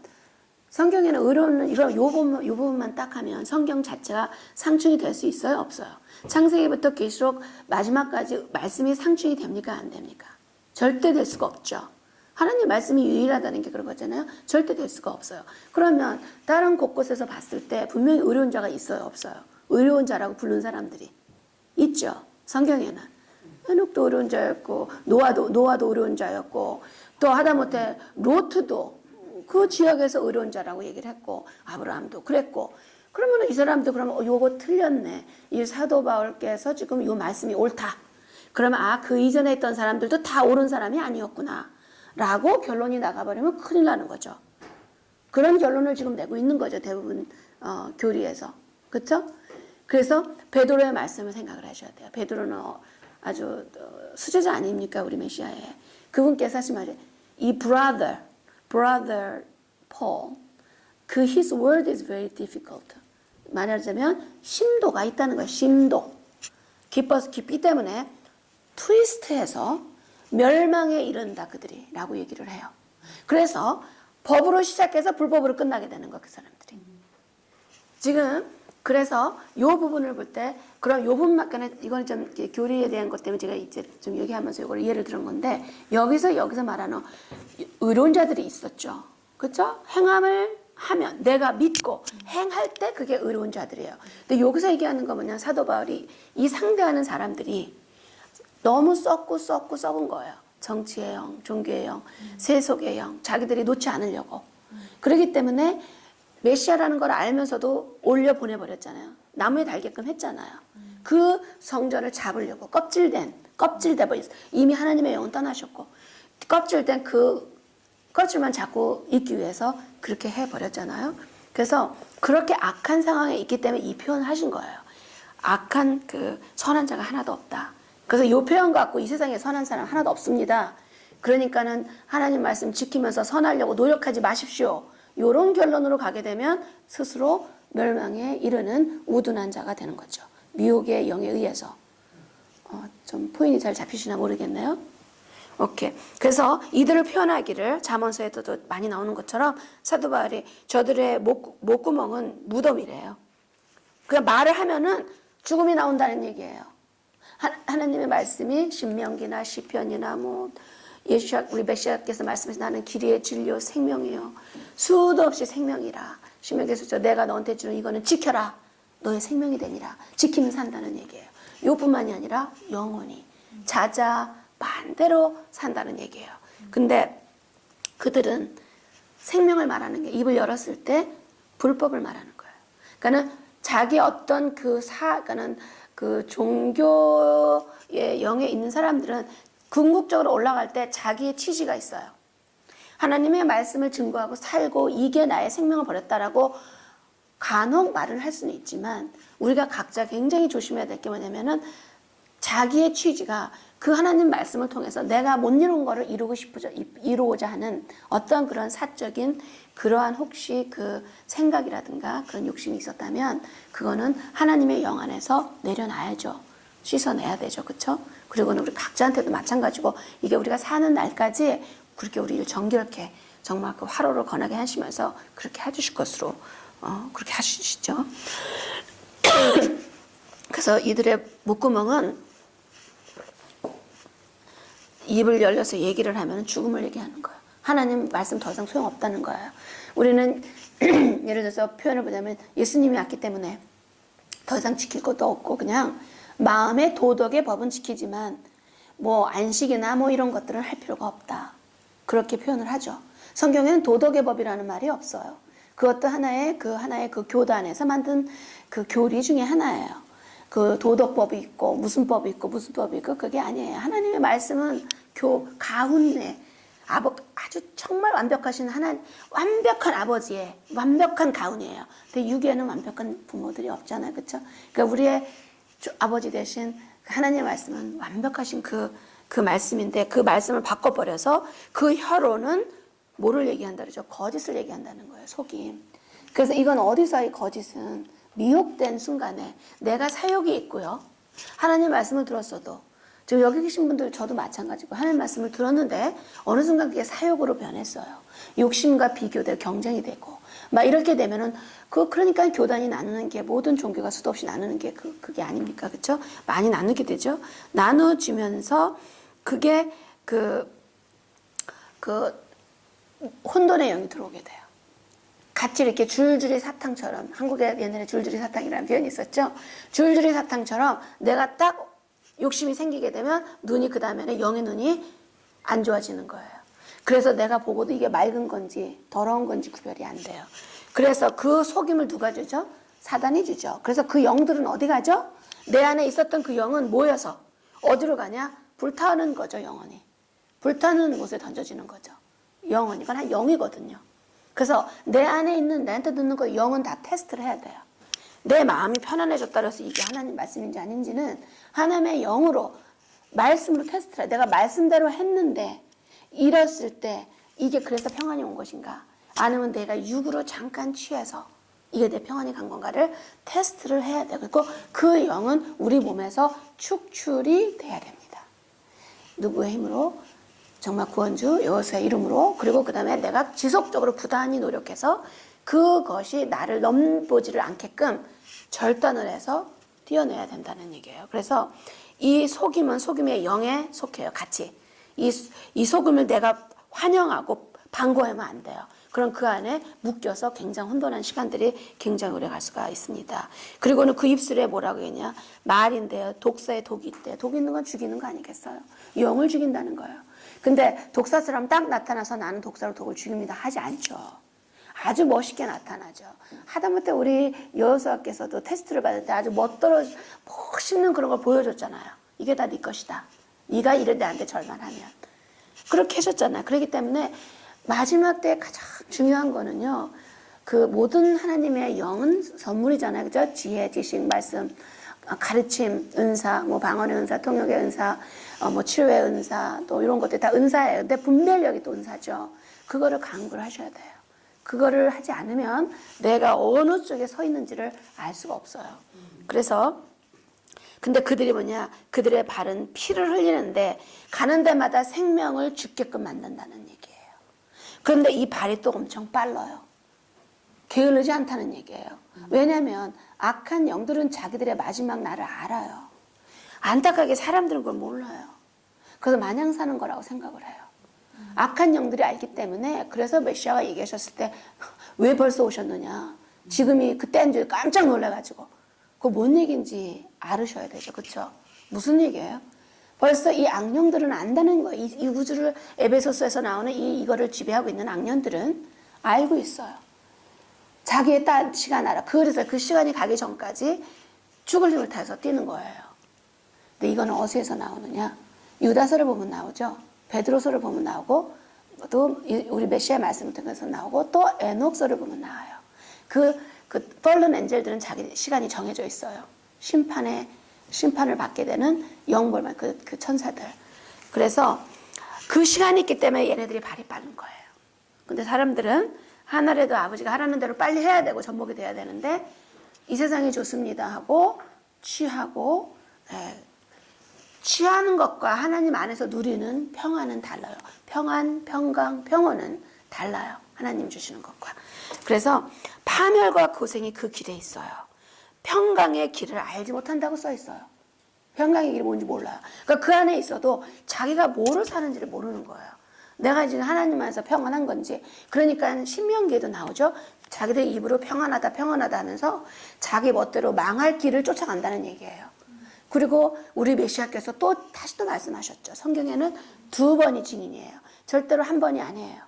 성경에는 의로운 요 부분만 딱 하면 성경 자체가 상충이 될 수 있어요? 없어요? 창세기부터 계시록 마지막까지 말씀이 상충이 됩니까? 안 됩니까? 절대 될 수가 없죠. 하나님 말씀이 유일하다는 게 그런 거잖아요. 절대 될 수가 없어요. 그러면 다른 곳곳에서 봤을 때 분명히 의로운 자가 있어요? 없어요? 의로운 자라고 부른 사람들이 있죠. 성경에는 헤녹도 의로운 자였고 노아도 의로운 자였고 또 하다못해 로트도 그 지역에서 의로운 자라고 얘기를 했고 아브라함도 그랬고 그러면 이 사람도 그러면 요거 틀렸네. 이 사도 바울께서 지금 이 말씀이 옳다. 그러면 그 이전에 있던 사람들도 다 옳은 사람이 아니었구나. 라고 결론이 나가버리면 큰일 나는 거죠. 그런 결론을 지금 내고 있는 거죠. 대부분 교리에서. 그렇죠? 그래서 베드로의 말씀을 생각을 하셔야 돼요. 베드로는 아주 수제자 아닙니까? 우리 메시아에. 그분께서 하신 말이 이 brother Paul his word is very difficult. 말하자면 심도가 있다는 거예요. 심도. 깊이 때문에 트위스트해서 멸망에 이른다 그들이 라고 얘기를 해요. 그래서 법으로 시작해서 불법으로 끝나게 되는 거예요. 그 사람들이. 지금 그래서 요 부분을 볼 때 그럼 요 부분만 이건 좀 교리에 대한 것 때문에 제가 이제 좀 얘기하면서 이걸 예를 들은 건데 여기서 말하는 의로운 자들이 있었죠. 그렇죠? 행함을 하면 내가 믿고 행할 때 그게 의로운 자들이에요. 근데 여기서 얘기하는 거 뭐냐, 사도 바울이 이 상대하는 사람들이 너무 썩은 거예요. 정치의 영, 종교의 영, 세속의 영, 자기들이 놓지 않으려고. 그렇기 때문에 메시아라는 걸 알면서도 올려 보내버렸잖아요. 나무에 달게끔 했잖아요. 그 성전을 잡으려고 껍질돼 버렸어요. 이미 하나님의 영은 떠나셨고 껍질된 그 껍질만 잡고 있기 위해서 그렇게 해버렸잖아요. 그래서 그렇게 악한 상황에 있기 때문에 이 표현을 하신 거예요. 악한 그 선한 자가 하나도 없다. 그래서 이 표현 갖고 이 세상에 선한 사람 하나도 없습니다. 그러니까는 하나님 말씀 지키면서 선하려고 노력하지 마십시오. 이런 결론으로 가게 되면 스스로 멸망에 이르는 우둔한 자가 되는 거죠. 미혹의 영에 의해서. 좀 포인트 잘 잡히시나 모르겠네요. 오케이. 그래서 이들을 표현하기를 잠언서에도 많이 나오는 것처럼 사도 바울이 저들의 목구멍은 무덤이래요. 그냥 말을 하면은 죽음이 나온다는 얘기예요. 하나님의 말씀이 신명기나 시편이나 뭐 우리 메시아께서 말씀하신 나는 길이의 진리요 생명이요 수도 없이 생명이라. 신명기에서 내가 너한테 주는 이거는 지켜라. 너의 생명이 되니라. 지키면 산다는 얘기예요. 이뿐만이 아니라 영원히 자자 반대로 산다는 얘기예요. 근데 그들은 생명을 말하는 게 입을 열었을 때 불법을 말하는 거예요. 그러니까는 자기 어떤 그러니까는 그 종교의 영에 있는 사람들은 궁극적으로 올라갈 때 자기의 취지가 있어요. 하나님의 말씀을 증거하고 살고 이게 나의 생명을 버렸다라고 간혹 말을 할 수는 있지만 우리가 각자 굉장히 조심해야 될 게 뭐냐면은 자기의 취지가 그 하나님 말씀을 통해서 내가 못 이룬 거를 이루고자 하는 어떤 그런 사적인 그러한 혹시 그 생각이라든가 그런 욕심이 있었다면 그거는 하나님의 영 안에서 내려놔야죠. 씻어내야 되죠. 그렇죠? 그리고는 우리 각자한테도 마찬가지고 이게 우리가 사는 날까지 그렇게 우리를 정결케 정말 그 화로를 권하게 하시면서 그렇게 해주실 것으로 그렇게 하시죠. 그래서 이들의 목구멍은 입을 열려서 얘기를 하면 죽음을 얘기하는 거예요. 하나님 말씀 더 이상 소용없다는 거예요. 우리는 예를 들어서 표현을 보자면 예수님이 왔기 때문에 더 이상 지킬 것도 없고 그냥 마음의 도덕의 법은 지키지만 뭐 안식이나 뭐 이런 것들은 할 필요가 없다. 그렇게 표현을 하죠. 성경에는 도덕의 법이라는 말이 없어요. 그것도 하나의 그 교단에서 만든 그 교리 중에 하나예요. 그 도덕법이 있고 무슨 법이 있고 무슨 법이 있고 그게 아니에요. 하나님의 말씀은 가훈의 아주 정말 완벽하신 완벽한 아버지의 완벽한 가훈이에요. 근데 유괴는 완벽한 부모들이 없잖아요. 그렇죠? 그러니까 우리의 아버지 대신 하나님의 말씀은 완벽하신 그 말씀인데 그 말씀을 바꿔버려서 그 혀로는 뭐를 얘기한다 그러죠? 거짓을 얘기한다는 거예요. 속임. 그래서 이건 어디서의 거짓은 미혹된 순간에 내가 사욕이 있고요. 하나님 말씀을 들었어도 지금 여기 계신 분들 저도 마찬가지고 하나님 말씀을 들었는데 어느 순간 그게 사욕으로 변했어요. 욕심과 비교되고 경쟁이 되고 막 이렇게 되면은 그러니까 교단이 나누는 게 모든 종교가 수도 없이 나누는 게 그게 아닙니까? 그렇죠? 많이 나누게 되죠. 나눠주면서 그게 그 혼돈의 영이 들어오게 돼요. 같이 이렇게 줄줄이 사탕처럼 한국에 옛날에 줄줄이 사탕이라는 표현이 있었죠. 줄줄이 사탕처럼 내가 딱 욕심이 생기게 되면 눈이 그 다음에는 영의 눈이 안 좋아지는 거예요. 그래서 내가 보고도 이게 맑은 건지 더러운 건지 구별이 안 돼요. 그래서 그 속임을 누가 주죠? 사단이 주죠. 그래서 그 영들은 어디 가죠? 내 안에 있었던 그 영은 모여서 어디로 가냐? 불타는 거죠. 영원히. 불타는 곳에 던져지는 거죠. 영원히. 이건 한 영이거든요. 그래서 내 안에 있는 나한테 듣는 거 영은 다 테스트를 해야 돼요. 내 마음이 편안해졌다 그래서 이게 하나님 말씀인지 아닌지는 하나님의 영으로 말씀으로 테스트를 해요. 내가 말씀대로 했는데 이랬을 때 이게 그래서 평안이 온 것인가 아니면 내가 육으로 잠깐 취해서 이게 내 평안이 간 건가를 테스트를 해야 돼요. 그리고 그 영은 우리 몸에서 축출이 돼야 됩니다. 누구의 힘으로? 정말 구원주 여호수아의 이름으로 그리고 그 다음에 내가 지속적으로 부단히 노력해서 그것이 나를 넘보지를 않게끔 절단을 해서 띄어내야 된다는 얘기예요. 그래서 이 속임은 속임의 영에 속해요. 같이. 이 속임을 내가 환영하고 반고하면 안 돼요. 그럼 그 안에 묶여서 굉장히 혼돈한 시간들이 굉장히 오래 갈 수가 있습니다. 그리고는 그 입술에 뭐라고 했냐? 말인데요. 독사에 독이 있대요. 독 있는 건 죽이는 거 아니겠어요? 영을 죽인다는 거예요. 근데 독사처럼 딱 나타나서 나는 독사로 독을 죽입니다. 하지 않죠. 아주 멋있게 나타나죠. 하다못해 우리 여호수아께서도 테스트를 받을 때 아주 멋있는 그런 걸 보여줬잖아요. 이게 다 네 것이다. 네가 이래 나한테 절만하면. 그렇게 하셨잖아요. 그렇기 때문에 마지막 때 가장 중요한 거는요. 그 모든 하나님의 영은 선물이잖아요. 그죠? 지혜, 지식, 말씀, 가르침, 은사, 뭐 방언의 은사, 통역의 은사, 뭐 치료의 은사, 또 이런 것들 다 은사예요. 근데 분별력이 또 은사죠. 그거를 강구를 하셔야 돼요. 그거를 하지 않으면 내가 어느 쪽에 서 있는지를 알 수가 없어요. 그래서 근데 그들이 뭐냐? 그들의 발은 피를 흘리는데 가는 데마다 생명을 죽게끔 만든다는 얘기예요. 그런데 이 발이 또 엄청 빨라요. 게을르지 않다는 얘기예요. 왜냐하면 악한 영들은 자기들의 마지막 날을 알아요. 안타깝게 사람들은 그걸 몰라요. 그래서 마냥 사는 거라고 생각을 해요. 악한 영들이 알기 때문에 그래서 메시아가 얘기하셨을 때 왜 벌써 오셨느냐. 지금이 그때인 줄 깜짝 놀라가지고 그거 뭔 얘기인지 알으셔야 되죠. 그렇죠? 무슨 얘기예요? 벌써 이 악령들은 안다는 거예요. 이 우주를 에베소서에서 나오는 이거를 지배하고 있는 악령들은 알고 있어요. 자기의 시간 알아. 그래서 그 시간이 가기 전까지 죽을 힘을 다해서 뛰는 거예요. 근데 이거는 어디에서 나오느냐? 유다서를 보면 나오죠. 베드로서를 보면 나오고 또 우리 메시아 말씀을 통해서 나오고 또 에녹서를 보면 나와요. 그 펄른 엔젤들은 자기 시간이 정해져 있어요. 심판을 받게 되는 영벌만 그 천사들. 그래서 그 시간이 있기 때문에 얘네들이 발이 빠른 거예요. 근데 사람들은 하늘에도 아버지가 하라는 대로 빨리 해야 되고 접목이 돼야 되는데 이 세상이 좋습니다 하고 취하고 취하는 것과 하나님 안에서 누리는 평안은 달라요. 평안, 평강, 평온은 달라요. 하나님 주시는 것과. 그래서 파멸과 고생이 그 길에 있어요. 평강의 길을 알지 못한다고 써 있어요. 평강의 길이 뭔지 몰라요. 그러니까 그 안에 있어도 자기가 뭐를 사는지를 모르는 거예요. 내가 지금 하나님 안에서 평안한 건지. 그러니까 신명기에도 나오죠. 자기들 입으로 평안하다 평안하다 하면서 자기 멋대로 망할 길을 쫓아간다는 얘기예요. 그리고 우리 메시아께서 다시 또 말씀하셨죠. 성경에는 2번이 증인이에요. 절대로 1번이 아니에요.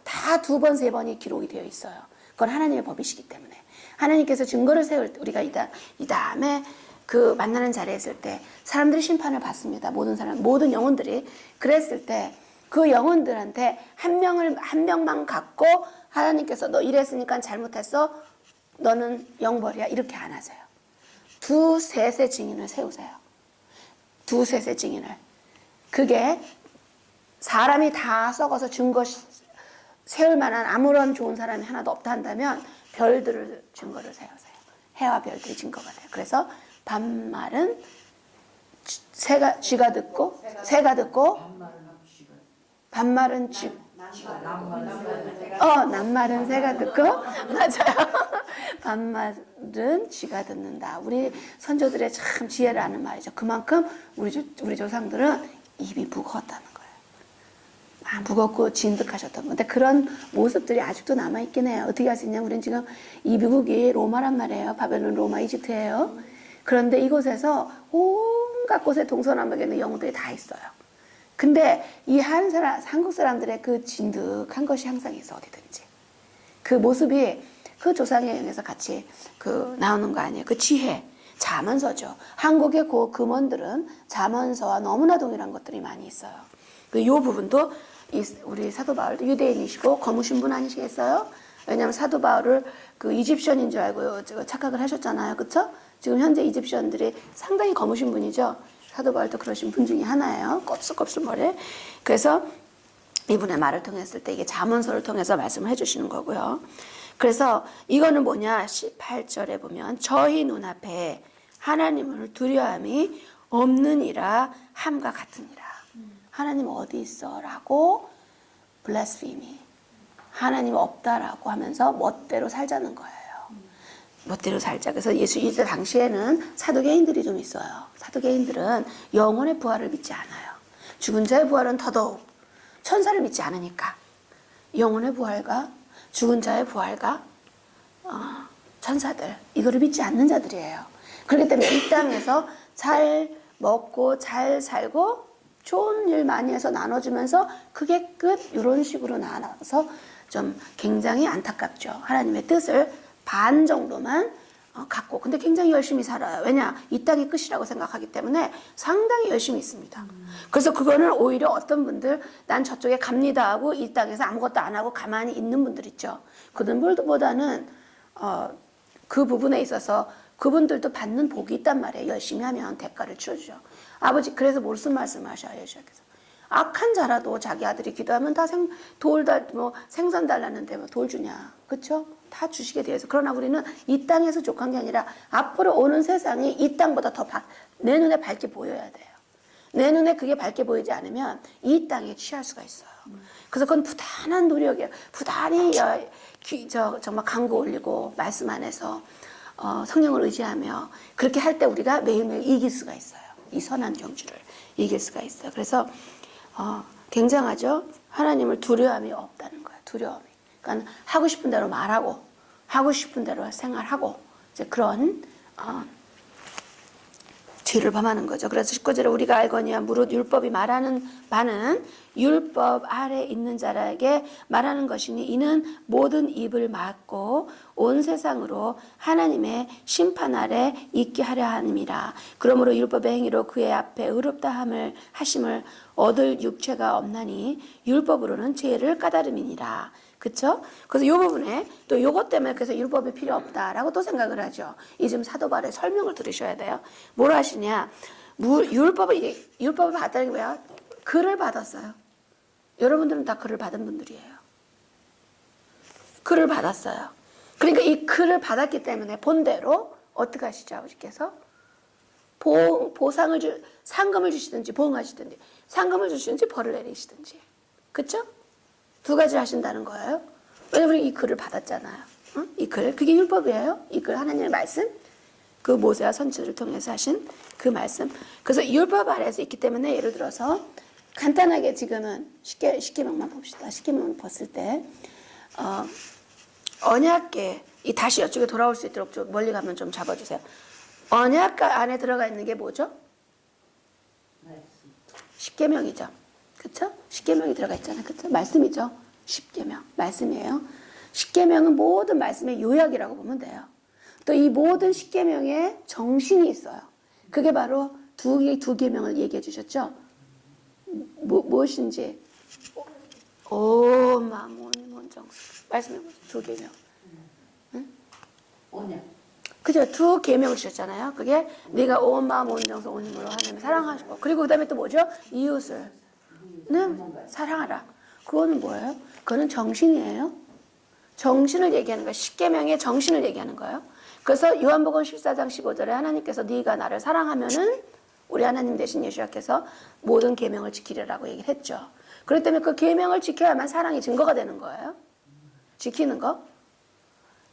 다 2번, 3번이 기록이 되어 있어요. 그건 하나님의 법이시기 때문에. 하나님께서 증거를 세울 때 우리가 이 다음에 그 만나는 자리에 있을 때 사람들이 심판을 받습니다. 모든 영혼들이 그랬을 때 그 영혼들한테 한 명만 갖고 하나님께서 너 이랬으니까 잘못했어. 너는 영벌이야. 이렇게 안 하세요. 2-3의 증인을 세우세요. 2-3의 증인을. 그게 사람이 다 썩어서 증거 세울 만한 아무런 좋은 사람이 하나도 없다 한다면 별들을 증거를 세우세요. 해와 별들이 증거가 돼요. 그래서 반말은 쥐가 듣고 새가 듣고 반말은 남말은 새가 듣고 맞아요. 반말은 쥐가 듣는다. 우리 선조들의 참 지혜를 아는 말이죠. 그만큼 우리 조상들은 입이 무거웠다는 거예요. 무겁고 진득하셨던 건데 그런 모습들이 아직도 남아있긴 해요. 어떻게 하시냐? 우리는 지금 이 미국이 로마란 말이에요. 바벨론, 로마, 이집트예요. 그런데 이곳에서 온갖 곳에 동서남북에 있는 영웅들이 다 있어요. 근데 이 한국 사람들의 그 진득한 것이 항상 있어. 어디든지 그 모습이 그 조상에 의해서 같이 나오는 거 아니에요. 그 지혜, 잠언서죠. 한국의 그 금원들은 잠언서와 너무나 동일한 것들이 많이 있어요. 이 부분도 우리 사도 바울도 유대인이시고 거무신 분 아니시겠어요? 왜냐하면 사도 바울을 그 이집션인 줄 알고 착각을 하셨잖아요. 그렇죠? 지금 현재 이집션들이 상당히 거무신 분이죠. 사도 바울도 그러신 분 중에 하나예요. 곱슬곱슬 머리. 그래서 이분의 말을 통했을 때 이게 잠언서를 통해서 말씀을 해주시는 거고요. 그래서 이거는 뭐냐? 18절에 보면 저희 눈앞에 하나님을 두려움이 없느니라 함과 같으니라. 하나님 어디 있어? 라고 blasphemy. 하나님 없다라고 하면서 멋대로 살자는 거예요. 멋대로 살자. 그래서 이때 당시에는 사두개인들이 좀 있어요. 사두개인들은 영혼의 부활을 믿지 않아요. 죽은 자의 부활은 더더욱 천사를 믿지 않으니까 영혼의 부활과 죽은 자의 부활과 천사들, 이거를 믿지 않는 자들이에요. 그렇기 때문에 이 땅에서 잘 먹고 잘 살고 좋은 일 많이 해서 나눠주면서 그게 끝, 이런 식으로 나눠서 좀 굉장히 안타깝죠. 하나님의 뜻을 반 정도만 갖고, 근데 굉장히 열심히 살아요. 왜냐? 이 땅이 끝이라고 생각하기 때문에 상당히 열심히 있습니다. 그래서 그거는 오히려 어떤 분들, 난 저쪽에 갑니다 하고 이 땅에서 아무것도 안 하고 가만히 있는 분들 있죠. 그분들보다는 그 부분에 있어서 그분들도 받는 복이 있단 말이에요. 열심히 하면 대가를 치러주죠. 아버지, 그래서 무슨 말씀을 하셔요, 여호수아께서? 악한 자라도 자기 아들이 기도하면 다 생선 달라는데 뭐 돌 주냐, 그렇죠? 다 주시게 되어서. 그러나 우리는 이 땅에서 족한 게 아니라 앞으로 오는 세상이 이 땅보다 더 내 눈에 밝게 보여야 돼요. 내 눈에 그게 밝게 보이지 않으면 이 땅에 취할 수가 있어요. 그래서 그건 부단한 노력이에요. 부단히 정말 강구 올리고 말씀 안에서 성령을 의지하며 그렇게 할 때 우리가 매일매일 이길 수가 있어요. 이 선한 경주를 이길 수가 있어요. 그래서 굉장하죠. 하나님을 두려움이 없다는 거예요. 두려움이. 그러니까 하고 싶은 대로 말하고 하고 싶은 대로 생활하고 이제 그런 죄를 범하는 거죠. 그래서 19절에 우리가 알거니와 무릇 율법이 말하는 바는 율법 아래 있는 자에게 말하는 것이니 이는 모든 입을 막고 온 세상으로 하나님의 심판 아래 있게 하려 함이라. 그러므로 율법의 행위로 그의 앞에 의롭다 함을 하심을 얻을 육체가 없나니 율법으로는 죄를 까다름이니라. 그쵸? 그래서 이 부분에 또 요것 때문에 그래서 율법이 필요 없다라고 또 생각을 하죠. 이 지금 사도 바울의 설명을 들으셔야 돼요. 뭘 하시냐? 율법을 받다는 게 뭐야? 글을 받았어요. 여러분들은 다 글을 받은 분들이에요. 글을 받았어요. 그러니까 이 글을 받았기 때문에 본대로 어떻게 하시죠, 아버지께서? 상금을 주시든지 보응하시든지, 상금을 주시든지 벌을 내리시든지. 그쵸? 두 가지를 하신다는 거예요. 왜냐면 우리 이 글을 받았잖아요. 이 글, 그게 율법이에요. 이 글, 하나님의 말씀, 그 모세와 선지자를 통해서 하신 그 말씀. 그래서 율법 아래에서 있기 때문에 예를 들어서 간단하게 지금은 십계명만 봅시다. 십계명을 봤을 때 언약궤, 이 다시 이쪽에 돌아올 수 있도록 좀 멀리 가면 좀 잡아주세요. 언약 안에 들어가 있는 게 뭐죠? 십계명이죠. 그렇죠? 십계명이 들어가 있잖아요. 그렇죠? 말씀이죠. 십계명 말씀이에요. 십계명은 모든 말씀의 요약이라고 보면 돼요. 또 이 모든 십계명에 정신이 있어요. 그게 바로 두 계명을 얘기해 주셨죠. 무엇인지 오마몬정수 말씀해 보세요. 두 계명. 응? 그죠? 두 계명을 주셨잖아요. 그게 네가 온 마음 온 정서 온 힘으로 하나님을 사랑하시고, 그리고 그다음에 또 뭐죠? 이웃을 사랑하라. 그거는 뭐예요? 그거는 정신이에요. 정신을 얘기하는 거예요. 십계명의 정신을 얘기하는 거예요. 그래서 요한복음 14장 15절에 하나님께서 네가 나를 사랑하면은 우리 하나님 대신 예수님께서 모든 계명을 지키리라고 얘기를 했죠. 그렇기 때문에 그 계명을 지켜야만 사랑이 증거가 되는 거예요. 지키는 거.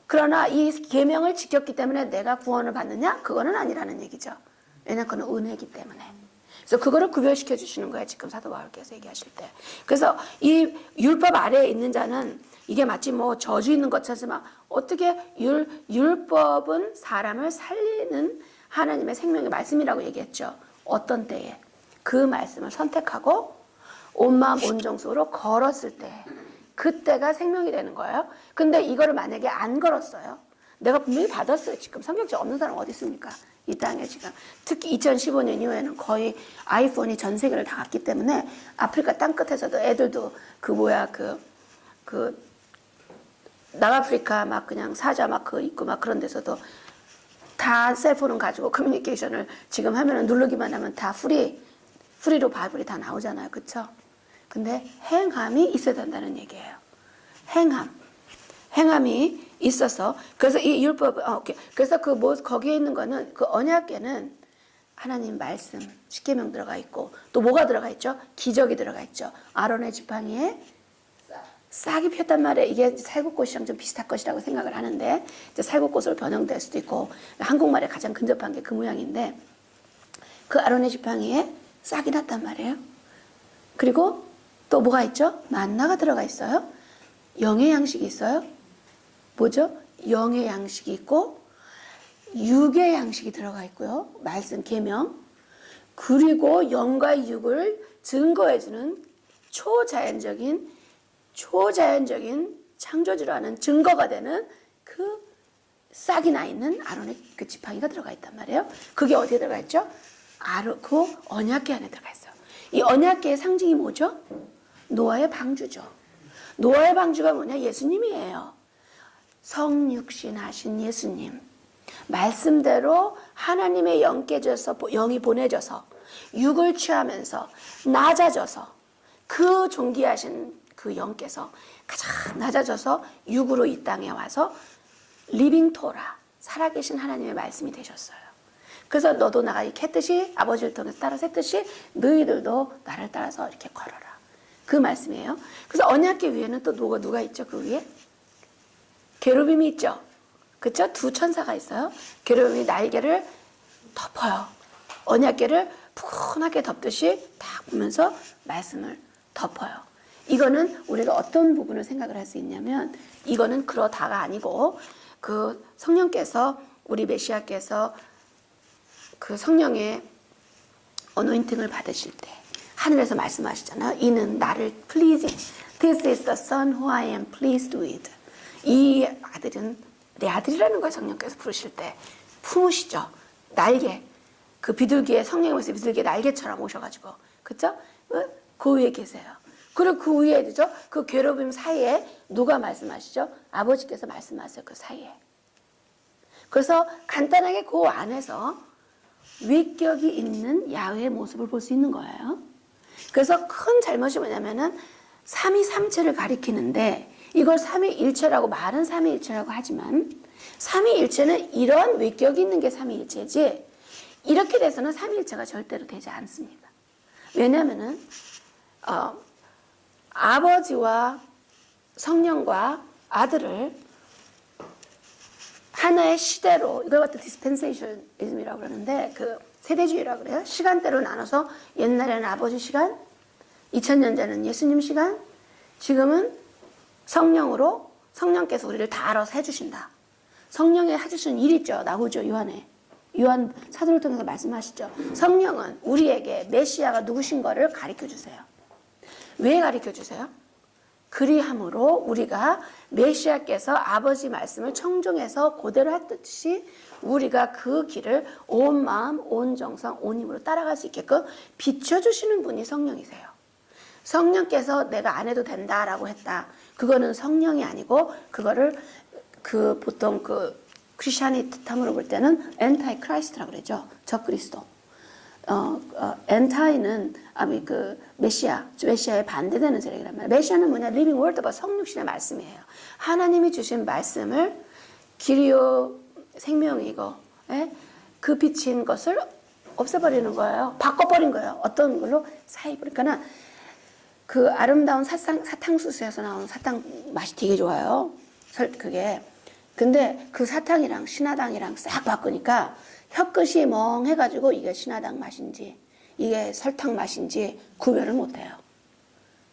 그러나 이 계명을 지켰기 때문에 내가 구원을 받느냐? 그거는 아니라는 얘기죠. 왜냐하면 그건 은혜이기 때문에. 그래서 그거를 구별시켜 주시는 거예요. 지금 사도 바울께서 얘기하실 때. 그래서 이 율법 아래에 있는 자는 이게 마치 뭐 저주 있는 것처럼 어떻게 율법은 사람을 살리는 하나님의 생명의 말씀이라고 얘기했죠. 어떤 때에 그 말씀을 선택하고 온 마음 온 정수로 걸었을 때 그때가 생명이 되는 거예요. 근데 이거를 만약에 안 걸었어요. 내가 분명히 받았어요. 지금 성경책 없는 사람 어디 있습니까? 이 땅에 지금. 특히 2015년 이후에는 거의 아이폰이 전 세계를 다 갔기 때문에 아프리카 땅끝에서도 애들도 남아프리카 막 그냥 사자 막 있고 막 그런 데서도 다 셀폰은 가지고 커뮤니케이션을 지금 하면은 누르기만 하면 다 프리로 바이블이 다 나오잖아요. 그쵸? 근데 행함이 있어야 된다는 얘기예요. 행함이 있어서, 그래서 이 율법, 그래서 거기에 있는 거는, 그 언약궤는 하나님 말씀, 십계명 들어가 있고, 또 뭐가 들어가 있죠? 기적이 들어가 있죠. 아론의 지팡이에 싹이 폈단 말이에요. 이게 살구꽃이랑 좀 비슷할 것이라고 생각을 하는데, 이제 살구꽃으로 변형될 수도 있고, 한국말에 가장 근접한 게 그 모양인데, 그 아론의 지팡이에 싹이 났단 말이에요. 그리고 또 뭐가 있죠? 만나가 들어가 있어요. 영의 양식이 있어요. 뭐죠? 영의 양식이 있고 육의 양식이 들어가 있고요. 말씀 계명. 그리고 영과 육을 증거해주는 초자연적인 창조주라는 증거가 되는 그 싹이 나 있는 아론의 그 지팡이가 들어가 있단 말이에요. 그게 어디에 들어가 있죠? 그 언약궤 안에 들어가 있어요. 이 언약궤의 상징이 뭐죠? 노아의 방주죠. 노아의 방주가 뭐냐? 예수님이에요. 성육신 하신 예수님. 말씀대로 하나님의 영이 보내져서 육을 취하면서 낮아져서 그 존귀하신 그 영께서 가장 낮아져서 육으로 이 땅에 와서 리빙 토라, 살아계신 하나님의 말씀이 되셨어요. 그래서 너도 나가 이렇게 했듯이 아버지를 통해서 따라서 했듯이 너희들도 나를 따라서 이렇게 걸어라. 그 말씀이에요. 그래서 언약궤 위에는 또 누가 있죠? 그 위에? 게르빔이 있죠? 그쵸? 두 천사가 있어요. 게르빔이 날개를 덮어요. 언약궤를 푸근하게 덮듯이 딱 보면서 말씀을 덮어요. 이거는 우리가 어떤 부분을 생각을 할 수 있냐면 이거는 그러다가 아니고 그 성령께서 우리 메시아께서 그 성령의 어노인팅을 받으실 때 하늘에서 말씀하시잖아요. 이는 나를 pleasing. This is the son who I am pleased with. 이 아들은 내 아들이라는 걸 성령께서 부르실 때 품으시죠. 날개. 그 비둘기의 성령에서 비둘기의 날개처럼 오셔가지고 그쵸? 그 위에 계세요. 그리고 그 위에 그죠? 그 게르빔 사이에 누가 말씀하시죠? 아버지께서 말씀하세요. 그 사이에. 그래서 간단하게 그 안에서 위격이 있는 야훼의 모습을 볼 수 있는 거예요. 그래서 큰 잘못이 뭐냐면은 삼위삼체를 가리키는데 이걸 삼위일체라고 말은 삼위일체라고 하지만 삼위일체는 이런 위격이 있는 게 삼위일체지 이렇게 돼서는 삼위일체가 절대로 되지 않습니다. 왜냐하면은 아버지와 성령과 아들을 하나의 시대로 이걸 갖다 디스펜세이션이즘이라고 그러는데 그 세대주의라고 그래요. 시간대로 나눠서 옛날에는 아버지 시간, 2000년 전에는 예수님 시간, 지금은 성령으로 성령께서 우리를 다 알아서 해주신다. 성령이 해주신 일 있죠. 나오죠. 요한 사도를 통해서 말씀하시죠. 성령은 우리에게 메시아가 누구신 거를 가르쳐주세요. 왜 가르쳐주세요? 그리함으로 우리가 메시아께서 아버지 말씀을 청종해서 그대로 했듯이 우리가 그 길을 온 마음, 온 정성, 온 힘으로 따라갈 수 있게끔 비춰주시는 분이 성령이세요. 성령께서 내가 안 해도 된다라고 했다. 그거는 성령이 아니고 그거를 그 보통 그 크리스찬이 탐으로 볼 때는 엔타이 크라이스트라고 그러죠. 적그리스도. 엔타이는 그 메시아의 반대되는 세력이란 말이에요. 메시아는 뭐냐? 리빙 월드가 성육신의 말씀이에요. 하나님이 주신 말씀을 길이요 생명이고 그 빛인 것을 없애버리는 거예요. 바꿔버린 거예요. 어떤 걸로? 사이버리니까 그 아름다운 사탕수수에서 나오는 사탕 맛이 되게 좋아요. 그게. 근데 그 사탕이랑 신화당이랑 싹 바꾸니까 혀끝이 멍해가지고 이게 신화당 맛인지 이게 설탕 맛인지 구별을 못해요.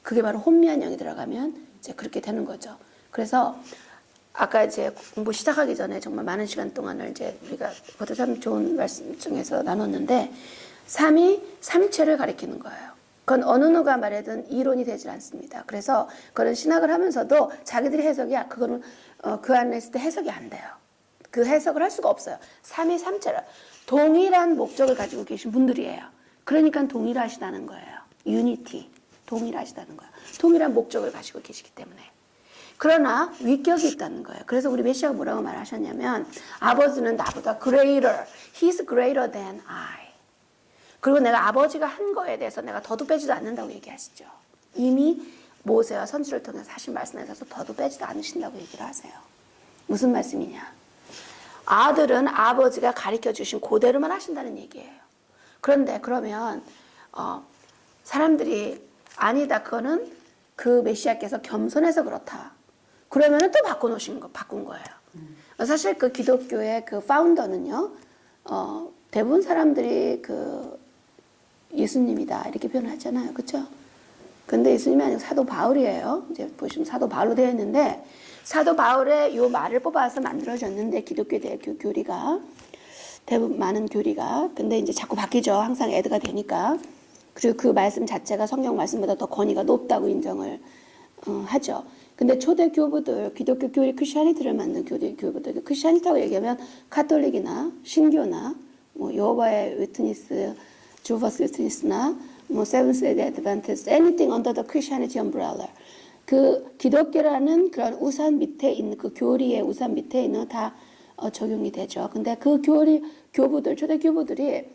그게 바로 혼미한 영이 들어가면 이제 그렇게 되는 거죠. 그래서 아까 이제 공부 시작하기 전에 정말 많은 시간 동안을 이제 우리가 그것도 참 좋은 말씀 중에서 나눴는데 삼위삼체를 가리키는 거예요. 그건 어느 누가 말하든 이론이 되질 않습니다. 그래서 그런 신학을 하면서도 자기들의 해석이 그거는 그 안에 있을 때 해석이 안 돼요. 그 해석을 할 수가 없어요. 삼위삼체를 동일한 목적을 가지고 계신 분들이에요. 그러니까 동일하시다는 거예요. 유니티, 동일하시다는 거예요. 동일한 목적을 가지고 계시기 때문에. 그러나 위격이 있다는 거예요. 그래서 우리 메시아가 뭐라고 말하셨냐면 아버지는 나보다 greater, he's greater than I. 그리고 내가 아버지가 한 거에 대해서 내가 더도 빼지도 않는다고 얘기하시죠. 이미 모세와 선지를 통해서 하신 말씀에 있어서 더도 빼지도 않으신다고 얘기를 하세요. 무슨 말씀이냐? 아들은 아버지가 가르쳐 주신 그대로만 하신다는 얘기예요. 그런데 그러면 사람들이 아니다. 그거는 그 메시아께서 겸손해서 그렇다. 그러면은 또 바꾼 거예요. 사실 그 기독교의 그 파운더는요, 대부분 사람들이 그 예수님이다 이렇게 표현하잖아요, 그렇죠? 근데 예수님이 아니고 사도 바울이에요. 이제 보시면 사도 바울로 되어 있는데 사도 바울의 요 말을 뽑아서 만들어졌는데 기독교 대학교 교리가 대부분 많은 교리가 근데 이제 자꾸 바뀌죠. 항상 애드가 되니까. 그리고 그 말씀 자체가 성경 말씀보다 더 권위가 높다고 인정을 하죠. 근데 초대 교부들, 기독교 교리 크리스천이들을 만든 교부들, 크리스천이라고 얘기하면 카톨릭이나 신교나 뭐 여호와의 위트니스, 주버스 위트니스나 뭐 세븐스데이 애드벤티스트, anything under the Christianity umbrella. 그 기독교라는 그런 우산 밑에 있는 그 교리의 우산 밑에 있는 다 적용이 되죠. 근데 그 교부들, 초대 교부들이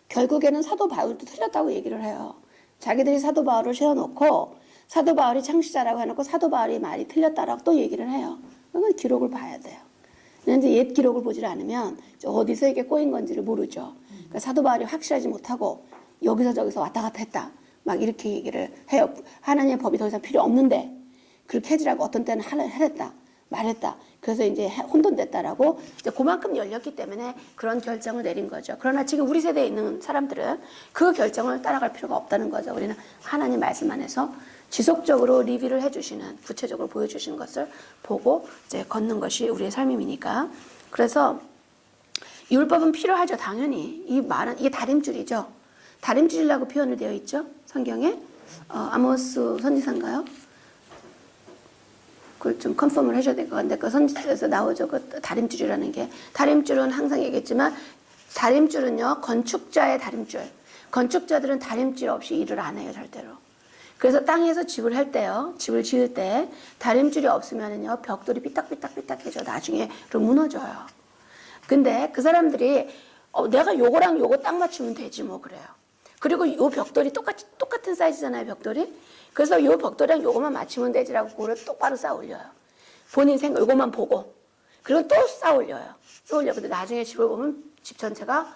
결국에는 사도 바울도 틀렸다고 얘기를 해요. 자기들이 사도 바울을 세워놓고 사도 바울이 창시자라고 해놓고 사도 바울이 말이 틀렸다라고 또 얘기를 해요. 그건 기록을 봐야 돼요. 근데 옛 기록을 보질 않으면 어디서 이게 꼬인 건지를 모르죠. 그러니까 사도 바울이 확실하지 못하고 여기서 저기서 왔다 갔다 했다. 막 이렇게 얘기를 해요. 하나님의 법이 더 이상 필요 없는데 그렇게 해주라고 어떤 때는 해냈다. 말했다. 그래서 이제 혼돈됐다라고 이제 그만큼 열렸기 때문에 그런 결정을 내린 거죠. 그러나 지금 우리 세대에 있는 사람들은 그 결정을 따라갈 필요가 없다는 거죠. 우리는 하나님 말씀 안에서 지속적으로 리뷰를 해주시는, 구체적으로 보여주시는 것을 보고 이제 걷는 것이 우리의 삶임이니까. 그래서 율법은 필요하죠. 당연히. 이 말은 이게 다림줄이죠. 다림줄이라고 표현을 되어 있죠. 성경에. 아모스 선지자인가요? 그걸 좀 컨펌을 하셔야 될 것 같은데 그 선지서에서 나오죠. 그 다림줄이라는 게. 다림줄은 항상 얘기했지만 다림줄은요. 건축자의 다림줄. 건축자들은 다림줄 없이 일을 안 해요. 절대로. 그래서 땅에서 집을 할 때요. 집을 지을 때 다림줄이 없으면은요. 벽돌이 삐딱삐딱삐딱해져. 나중에 무너져요. 근데 그 사람들이 내가 요거랑 요거 딱 맞추면 되지 뭐 그래요. 그리고 요 벽돌이 똑같은 사이즈잖아요. 벽돌이. 그래서 요 벽돌이랑 요거만 맞추면 되지라고 그거를 똑바로 쌓아 올려요. 본인 생각 요거만 보고. 그리고 또 쌓아 올려요. 쌓아 올려. 근데 나중에 집을 보면 집 전체가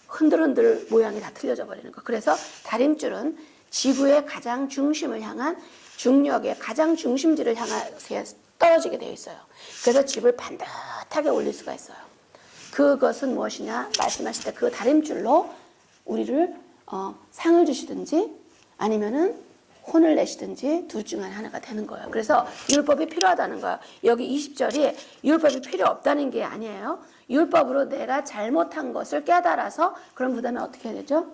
흔들흔들 모양이 다 틀려져 버리는 거. 그래서 다림줄은 지구의 가장 중심을 향한 중력의 가장 중심지를 향해서 떨어지게 되어 있어요. 그래서 집을 반듯하게 올릴 수가 있어요. 그것은 무엇이냐? 말씀하실 때 그 다림줄로 우리를 상을 주시든지 아니면은 혼을 내시든지 둘 중 하나가 되는 거예요. 그래서 율법이 필요하다는 거예요. 여기 20절이 율법이 필요 없다는 게 아니에요. 율법으로 내가 잘못한 것을 깨달아서 그럼 그 다음에 어떻게 해야 되죠?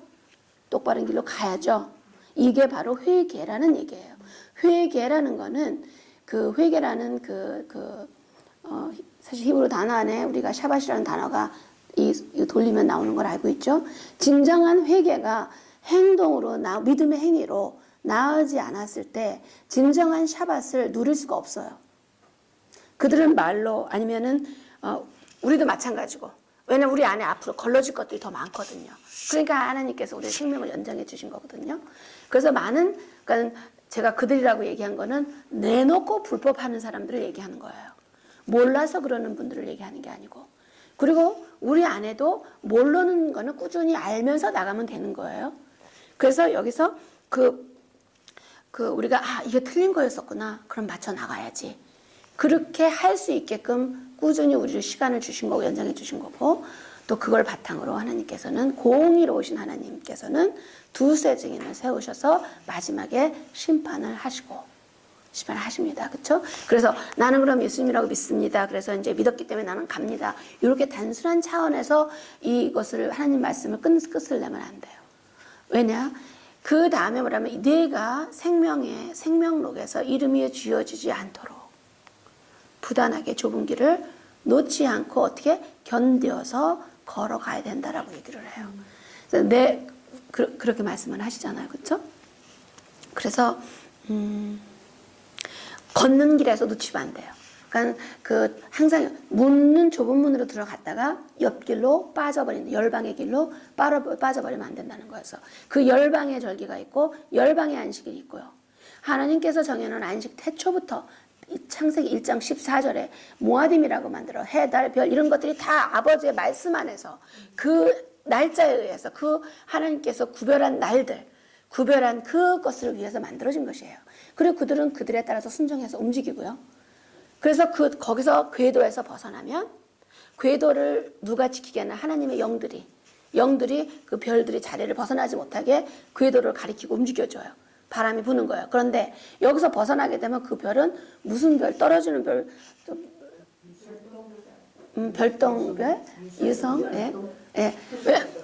똑바른 길로 가야죠. 이게 바로 회개라는 얘기예요. 회개라는 거는 그 회개라는 사실 히브리 단어 안에 우리가 샤밧이라는 단어가 이 돌리면 나오는 걸 알고 있죠. 진정한 회개가 행동으로 믿음의 행위로 나아지 않았을 때 진정한 샤밧을 누릴 수가 없어요. 그들은 말로 아니면은 우리도 마찬가지고. 왜냐면 우리 안에 앞으로 걸러질 것들이 더 많거든요. 그러니까 하나님께서 우리의 생명을 연장해 주신 거거든요. 그래서 그러니까 제가 그들이라고 얘기한 거는 내놓고 불법하는 사람들을 얘기하는 거예요. 몰라서 그러는 분들을 얘기하는 게 아니고. 그리고 우리 안에도 모르는 거는 꾸준히 알면서 나가면 되는 거예요. 그래서 여기서 우리가 이게 틀린 거였었구나. 그럼 맞춰 나가야지. 그렇게 할 수 있게끔 꾸준히 우리를 시간을 주신 거고 연장해 주신 거고 또 그걸 바탕으로 하나님께서는 공의로우신 하나님께서는 두세 증인을 세우셔서 마지막에 심판을 하십니다. 그렇죠? 그래서 나는 그럼 예수님이라고 믿습니다. 그래서 이제 믿었기 때문에 나는 갑니다. 이렇게 단순한 차원에서 이것을 하나님 말씀을 끝을 내면 안 돼요. 왜냐? 그 다음에 뭐라면 내가 생명록에서 이름이 지어지지 않도록 부단하게 좁은 길을 놓지 않고 어떻게 견뎌서 걸어가야 된다라고 얘기를 해요. 그래서 그렇게 말씀을 하시잖아요. 그렇죠? 그래서 걷는 길에서 놓치면 안 돼요. 그러니까 항상 좁은 문으로 들어갔다가 옆길로 빠져버리는 열방의 길로 빠져버리면 안 된다는 거여서 그 열방의 절기가 있고 열방의 안식이 있고요. 하나님께서 정해놓은 안식 태초부터 창세기 1장 14절에 모아딤이라고 만들어 해, 달, 별 이런 것들이 다 아버지의 말씀 안에서 그 날짜에 의해서 그 하나님께서 구별한 날들 구별한 그것을 위해서 만들어진 것이에요. 그리고 그들은 그들에 따라서 순종해서 움직이고요. 그래서 거기서 궤도에서 벗어나면 궤도를 누가 지키게는 하나님의 영들이 그 별들이 자리를 벗어나지 못하게 궤도를 가리키고 움직여줘요. 바람이 부는 거예요. 그런데 여기서 벗어나게 되면 그 별은 무슨 별? 떨어지는 별, 별똥별, 유성, 예, 예,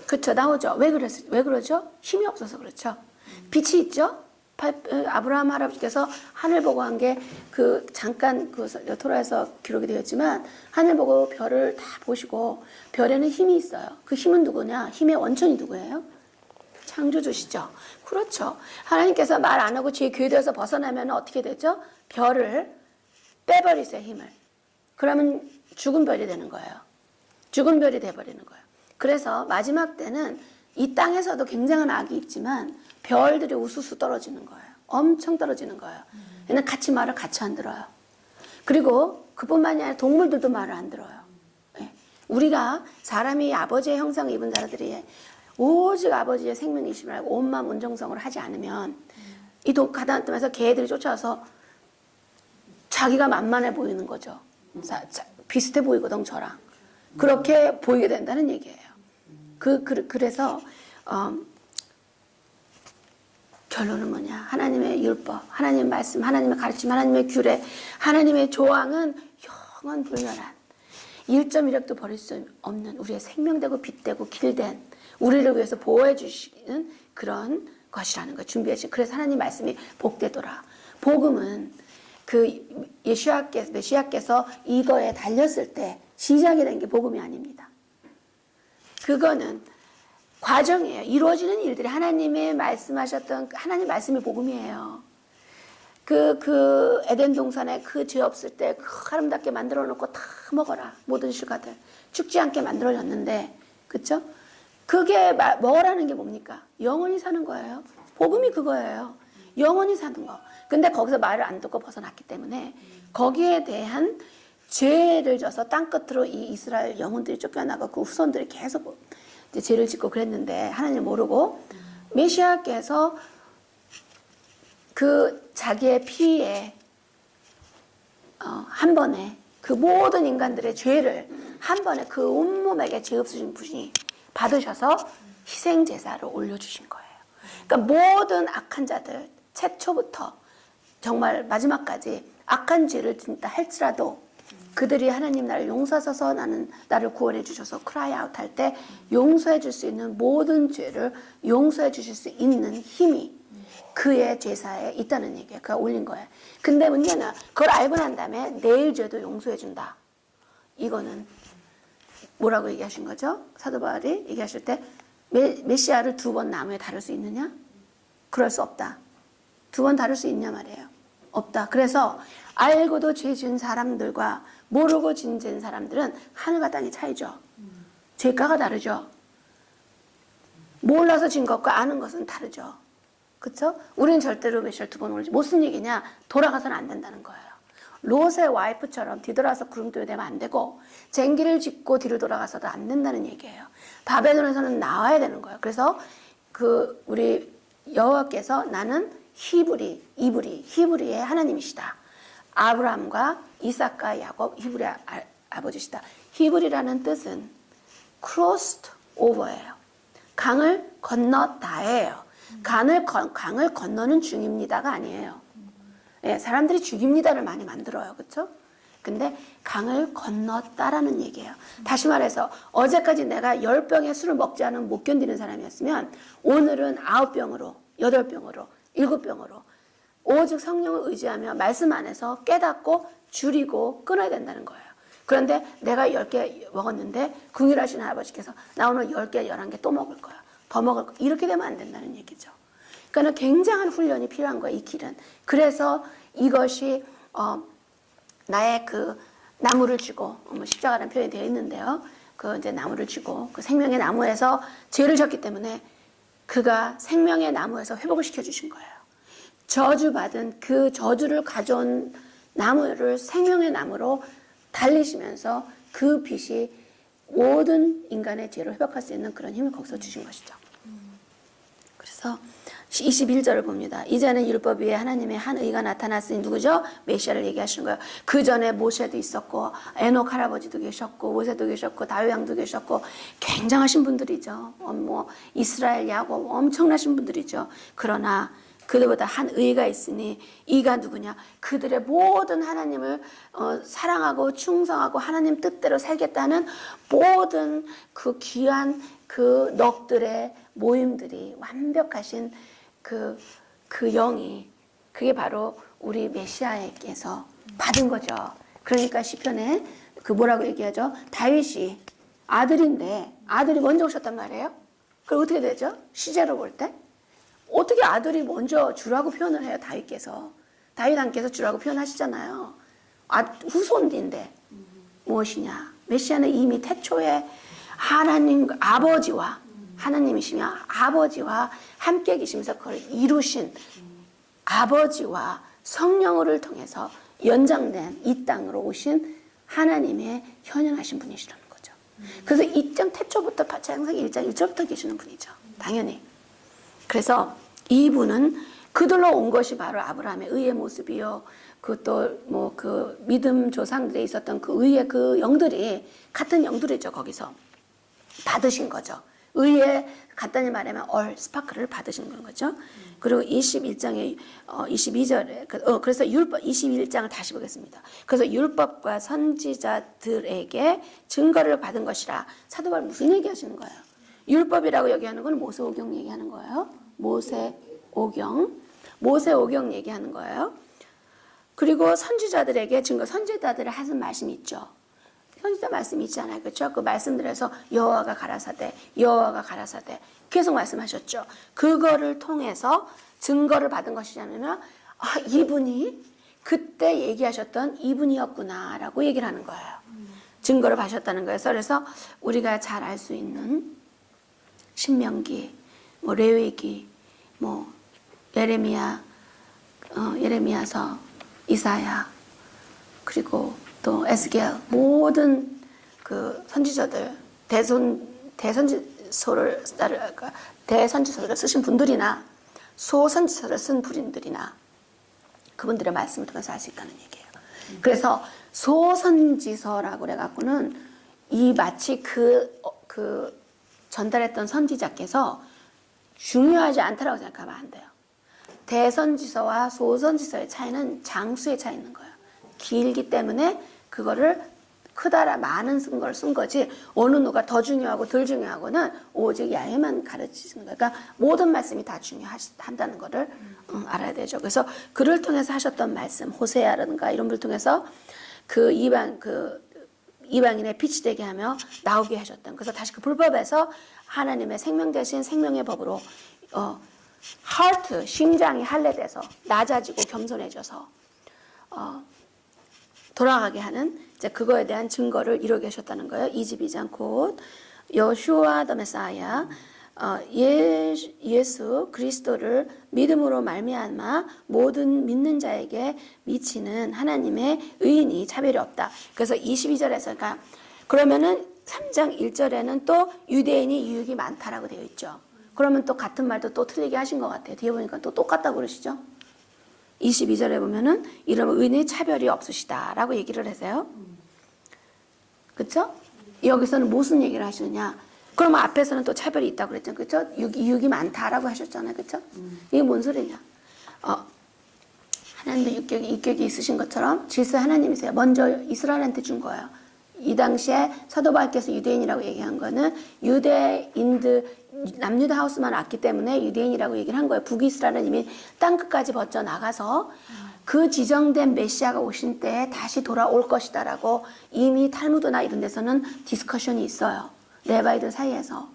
그렇죠, 나오죠. 왜 그러죠? 힘이 없어서 그렇죠. 빛이 있죠. 아브라함 할아버지께서 하늘 보고 한 게 그 잠깐 그 토라에서 기록이 되었지만 하늘 보고 별을 다 보시고 별에는 힘이 있어요. 그 힘은 누구냐? 힘의 원천이 누구예요? 창조주시죠. 그렇죠. 하나님께서 말 안 하고 제 궤도에서 벗어나면 어떻게 되죠? 별을 빼버리세요, 힘을. 그러면 죽은 별이 되는 거예요. 죽은 별이 돼버리는 거예요. 그래서 마지막 때는 이 땅에서도 굉장한 악이 있지만 별들이 우수수 떨어지는 거예요. 엄청 떨어지는 거예요. 얘는 같이 말을 같이 안 들어요. 그리고 그뿐만이 아니라 동물들도 말을 안 들어요. 예. 우리가 사람이 아버지의 형상을 입은 자들이 오직 아버지의 생명이심을 알고 온 마음 온 정성으로 하지 않으면 이 가나안 땅에서 개들이 쫓아와서 자기가 만만해 보이는 거죠. 비슷해 보이거든 저랑. 그렇게 보이게 된다는 얘기예요. 그래서 결론은 뭐냐? 하나님의 율법, 하나님의 말씀, 하나님의 가르침, 하나님의 규례, 하나님의 조항은 영원 불멸한 1.1획도 버릴 수 없는 우리의 생명되고 빛되고 길된 우리를 위해서 보호해 주시는 그런 것이라는 거 준비해 주신. 그래서 하나님 말씀이 복되더라. 복음은 그 메시아께서 이거에 달렸을 때 시작이 된 게 복음이 아닙니다. 그거는 과정이에요. 이루어지는 일들이 하나님의 말씀하셨던 하나님 말씀이 복음이에요. 그 에덴 동산에 그 죄 없을 때 그 아름답게 만들어 놓고 다 먹어라. 모든 실과들. 죽지 않게 만들어졌는데, 그쵸? 그게 먹으라는 게 뭡니까? 영원히 사는 거예요. 복음이 그거예요. 영원히 사는 거. 근데 거기서 말을 안 듣고 벗어났기 때문에 거기에 대한 죄를 져서 땅끝으로 이 이스라엘 영혼들이 쫓겨나고 그 후손들이 계속 이제 죄를 짓고 그랬는데 하나님 모르고 메시아께서 그 자기의 피에 한 번에 그 모든 인간들의 죄를 한 번에 그 온몸에게 죄 없으신 분이 받으셔서 희생 제사를 올려주신 거예요. 그러니까 모든 악한 자들 최초부터 정말 마지막까지 악한 죄를 짓다 할지라도 그들이 하나님 나를 용서하셔서 나를 구원해 주셔서 크라이 아웃 할 때 용서해 줄 수 있는 모든 죄를 용서해 주실 수 있는 힘이 그의 제사에 있다는 얘기예요. 그가 올린 거예요. 근데 문제는 그걸 알고 난 다음에 내일 죄도 용서해 준다. 이거는 뭐라고 얘기하신 거죠? 사도 바울이 얘기하실 때 메시아를 2번 나무에 다룰 수 있느냐? 그럴 수 없다. 2번 다룰 수 있냐 말이에요. 없다. 그래서 알고도 죄 지은 사람들과 모르고 지은 사람들은 하늘과 땅의 차이죠. 죄가가 다르죠. 몰라서 진 것과 아는 것은 다르죠. 그렇죠? 우리는 절대로 메시아를 2번 올리지. 무슨 얘기냐? 돌아가서는 안 된다는 거예요. 롯의 와이프처럼 뒤돌아서 구름돌이 되면 안 되고 쟁기를 짓고 뒤로 돌아가서도 안 된다는 얘기예요. 바벨론에서는 나와야 되는 거예요. 그래서 우리 여호와께서 나는 히브리의 하나님이시다. 아브라함과 이삭과 야곱 히브리의 아버지시다. 히브리라는 뜻은 crossed over예요. 강을 건넜다예요. 강을 건너는 중입니다가 아니에요. 예, 사람들이 죽입니다를 많이 만들어요. 그렇죠? 근데 강을 건넜다라는 얘기예요. 다시 말해서 어제까지 내가 10병의 술을 먹지 않으면 못 견디는 사람이었으면 오늘은 9병으로 8병으로 7병으로 오직 성령을 의지하며 말씀 안에서 깨닫고 줄이고 끊어야 된다는 거예요. 그런데 내가 10개 먹었는데 긍휼하신 아버지께서 나 오늘 10개 11개 또 먹을 거야. 더 먹을 거야. 이렇게 되면 안 된다는 얘기죠. 그러니까 굉장한 훈련이 필요한 거예요. 이 길은. 그래서 이것이 나의 그 나무를 쥐고 십자가라는 표현이 되어 있는데요. 그 이제 나무를 쥐고 그 생명의 나무에서 죄를 졌기 때문에 그가 생명의 나무에서 회복을 시켜주신 거예요. 저주받은 그 저주를 가져온 나무를 생명의 나무로 달리시면서 그 빛이 모든 인간의 죄를 회복할 수 있는 그런 힘을 거기서 주신 것이죠. 그래서 21절을 봅니다. 이제는 율법 위에 하나님의 한 의가 나타났으니 누구죠? 메시아를 얘기하시는 거예요. 그 전에 모세도 있었고 에녹 할아버지도 계셨고 모세도 계셨고 다윗 왕도 계셨고 굉장하신 분들이죠. 이스라엘 야곱 엄청나신 분들이죠. 그러나 그들보다 한 의가 있으니 이가 누구냐? 그들의 모든 하나님을 사랑하고 충성하고 하나님 뜻대로 살겠다는 모든 그 귀한 그 넋들의 모임들이 완벽하신 그 영이, 그게 바로 우리 메시아에게서 받은 거죠. 그러니까 시편에 그 뭐라고 얘기하죠? 다윗이 아들인데 아들이 먼저 오셨단 말이에요. 그럼 어떻게 되죠? 시제로 볼 때 어떻게 아들이 먼저 주라고 표현을 해요? 다윗께서 주라고 표현하시잖아요. 후손인데 무엇이냐? 메시아는 이미 태초에 하나님 아버지와 하나님이시며 아버지와 함께 계시면서 그걸 이루신 아버지와 성령을 통해서 연장된 이 땅으로 오신 하나님의 현현하신 분이시라는 거죠. 그래서 이점 태초부터 창세기 1장 1절부터 계시는 분이죠. 당연히. 그래서 이분은 그들로 온 것이 바로 아브라함의 의의 모습이요. 그 믿음 조상들에 있었던 그 의의 그 영들이 같은 영들이죠. 거기서 받으신 거죠. 의에 간단히 말하면 스파크를 받으신 거죠. 그리고 21장의 22절에 그래서 율법 21장을 다시 보겠습니다. 그래서 율법과 선지자들에게 증거를 받은 것이라. 사도 바울 무슨 얘기하시는 거예요? 율법이라고 얘기하는 건 모세오경 얘기하는 거예요. 모세오경 얘기하는 거예요. 그리고 선지자들에게 증거, 선지자들의 하신 말씀이 있죠. 선지자 말씀이 있잖아요. 그렇죠? 그 말씀들에서 여호와가 가라사대 계속 말씀하셨죠. 그거를 통해서 증거를 받은 것이냐면 이분이 그때 얘기하셨던 이분이었구나라고 얘기를 하는 거예요. 증거를 받으셨다는 거예요. 그래서 우리가 잘 알 수 있는 신명기, 레위기, 예레미야서, 이사야, 그리고 또 에스겔, 모든 그 선지자들, 대선지서를 쓰신 분들이나 소선지서를 쓴 분들이나 그분들의 말씀을 통해서 알 수 있다는 얘기예요. 그래서 소선지서라고 그래갖고는 이 마치 그 전달했던 선지자께서 중요하지 않다라고 생각하면 안 돼요. 대선지서와 소선지서의 차이는 장수의 차이 있는 거예요. 길기 때문에 그거를 많은 걸 쓴 거지 어느 누가 더 중요하고 덜 중요하고는 오직 야훼만 가르치는 거예요. 그러니까 모든 말씀이 다 중요한다는 거를 알아야 되죠. 그래서 그를 통해서 하셨던 말씀, 호세아라든가 이런 분을 통해서 그 이방인의 빛이 되게 하며 나오게 하셨던. 그래서 다시 그 불법에서 하나님의 생명 대신 생명의 법으로 심장이 할례돼서 낮아지고 겸손해져서 돌아가게 하는 이제 그거에 대한 증거를 이루게 하셨다는 거예요. 22장 곧 여호슈아 더 메사야 예수 그리스도를 믿음으로 말미암아 모든 믿는 자에게 미치는 하나님의 의인이 차별이 없다. 그래서 22절에서 그러면은 3장 1절에는 또 유대인이 유익이 많다라고 되어 있죠. 그러면 또 같은 말도 또 틀리게 하신 것 같아요. 뒤에 보니까 또 똑같다고 그러시죠. 22절에 보면은 이런 의인의 차별이 없으시다라고 얘기를 하세요. 그렇죠? 여기서는 무슨 얘기를 하시느냐? 그러면 앞에서는 또 차별이 있다고 그랬잖아요. 그렇죠? 유익이 많다라고 하셨잖아요. 그렇죠? 이게 뭔 소리냐? 하나님도 인격이 있으신 것처럼 질서 하나님이세요. 먼저 이스라엘한테 준 거예요. 이 당시에 사도 바울께서 유대인이라고 얘기한 거는 유대인들 남유다 하우스만 왔기 때문에 유대인이라고 얘기를 한 거예요. 북이스라엘은 이미 땅끝까지 벗져 나가서 그 지정된 메시아가 오신 때에 다시 돌아올 것이다라고 이미 탈무드나 이런 데서는 디스커션이 있어요. 레바이들 사이에서.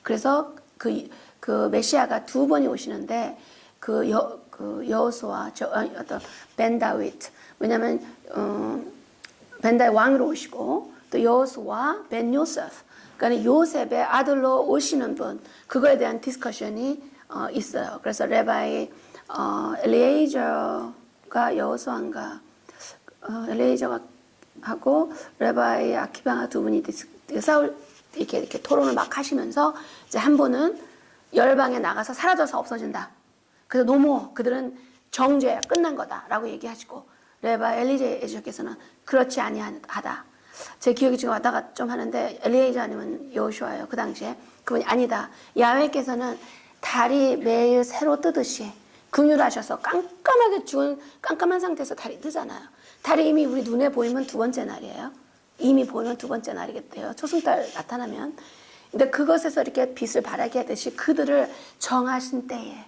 그래서 그 메시아가 두 번이 오시는데 여호수아 벤 다윗, 왜냐면 벤다의 왕으로 오시고 또 여호수아 벤 요셉, 그러니까 요셉의 아들로 오시는 분, 그거에 대한 디스커션이 있어요. 그래서 레바이 엘리에이저가 여호수아인가 엘리에이저가 하고 레바이 아키바가 두 분이 이렇게 토론을 막 하시면서 이제 한 분은 열방에 나가서 사라져서 없어진다. 그래서 노모 그들은 정죄야 끝난 거다라고 얘기하시고 레바 엘리에이저께서는 그렇지 아니하다. 제 기억이 지금 왔다가 좀 하는데 엘리에이저 아니면 여호슈아예요. 그 당시에 그분이 아니다. 야훼께서는 달이 매일 새로 뜨듯이 긍휼하셔서 깜깜하게 죽은 깜깜한 상태에서 달이 뜨잖아요. 달이 이미 우리 눈에 보이면 두 번째 날이에요. 이미 보이면 두 번째 날이겠대요. 초승달 나타나면. 근데 그것에서 이렇게 빛을 발하게 하듯이 그들을 정하신 때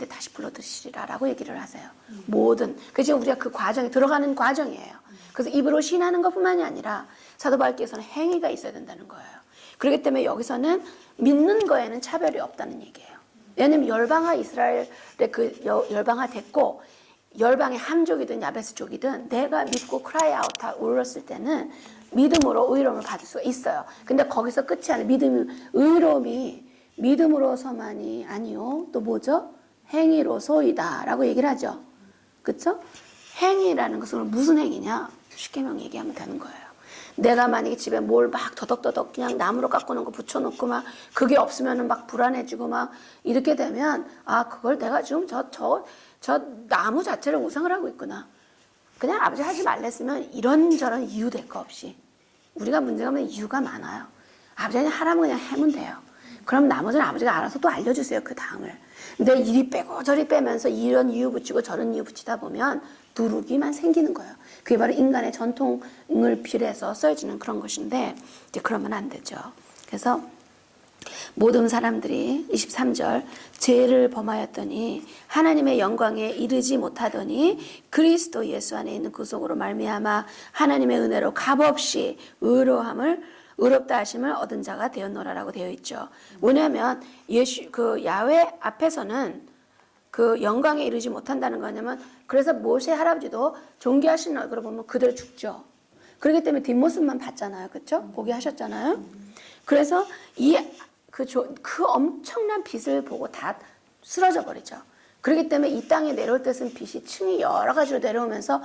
다시 불러들이시리라라고 얘기를 하세요. 모든. 그 지금 우리가 그 과정에 들어가는 과정이에요. 그래서 입으로 신하는 것뿐만이 아니라 사도 바울께서는 행위가 있어야 된다는 거예요. 그렇기 때문에 여기서는 믿는 거에는 차별이 없다는 얘기예요. 왜냐하면 열방화 이스라엘의 그 열방화 됐고 열방의 함족이든 야베스족이든 내가 믿고 크라이 아웃 울었을 때는 믿음으로 의로움을 받을 수가 있어요. 근데 거기서 끝이 아니라 의로움이 믿음으로서만이 아니요. 또 뭐죠? 행위로소이다 라고 얘기를 하죠. 그쵸? 행위라는 것은 무슨 행위냐? 쉽게만 얘기하면 되는 거예요. 내가 만약에 집에 뭘 막 더덕더덕 그냥 나무로 깎고 놓은 거 붙여놓고 막 그게 없으면은 막 불안해지고 막 이렇게 되면 그걸 내가 지금 저 나무 자체를 우상을 하고 있구나. 그냥 아버지 하지 말랬으면 이런저런 이유 될 거 없이 우리가 문제가 면 이유가 많아요. 아버지는 하라면 그냥 하면 돼요. 그럼 나머지는 아버지가 알아서 또 알려주세요. 그 다음을. 근데 이리 빼고 저리 빼면서 이런 이유 붙이고 저런 이유 붙이다 보면 누룩이만 생기는 거예요. 그게 바로 인간의 전통을 빌해서 써지는 그런 것인데 이제 그러면 안 되죠. 그래서 모든 사람들이 23절 죄를 범하였더니 하나님의 영광에 이르지 못하더니 그리스도 예수 안에 있는 구속으로 말미암아 하나님의 은혜로 값없이 의롭다 하심을 얻은 자가 되었노라라고 되어 있죠. 뭐냐면 그 야훼 앞에서는 그 영광에 이르지 못한다는 거냐면 그래서 모세 할아버지도 존귀하신 얼굴을 보면 그대로 죽죠. 그렇기 때문에 뒷모습만 봤잖아요. 그렇죠? 보게 하셨잖아요. 그래서 그 엄청난 빛을 보고 다 쓰러져 버리죠. 그렇기 때문에 이 땅에 내려올 때 쓴 빛이 층이 여러 가지로 내려오면서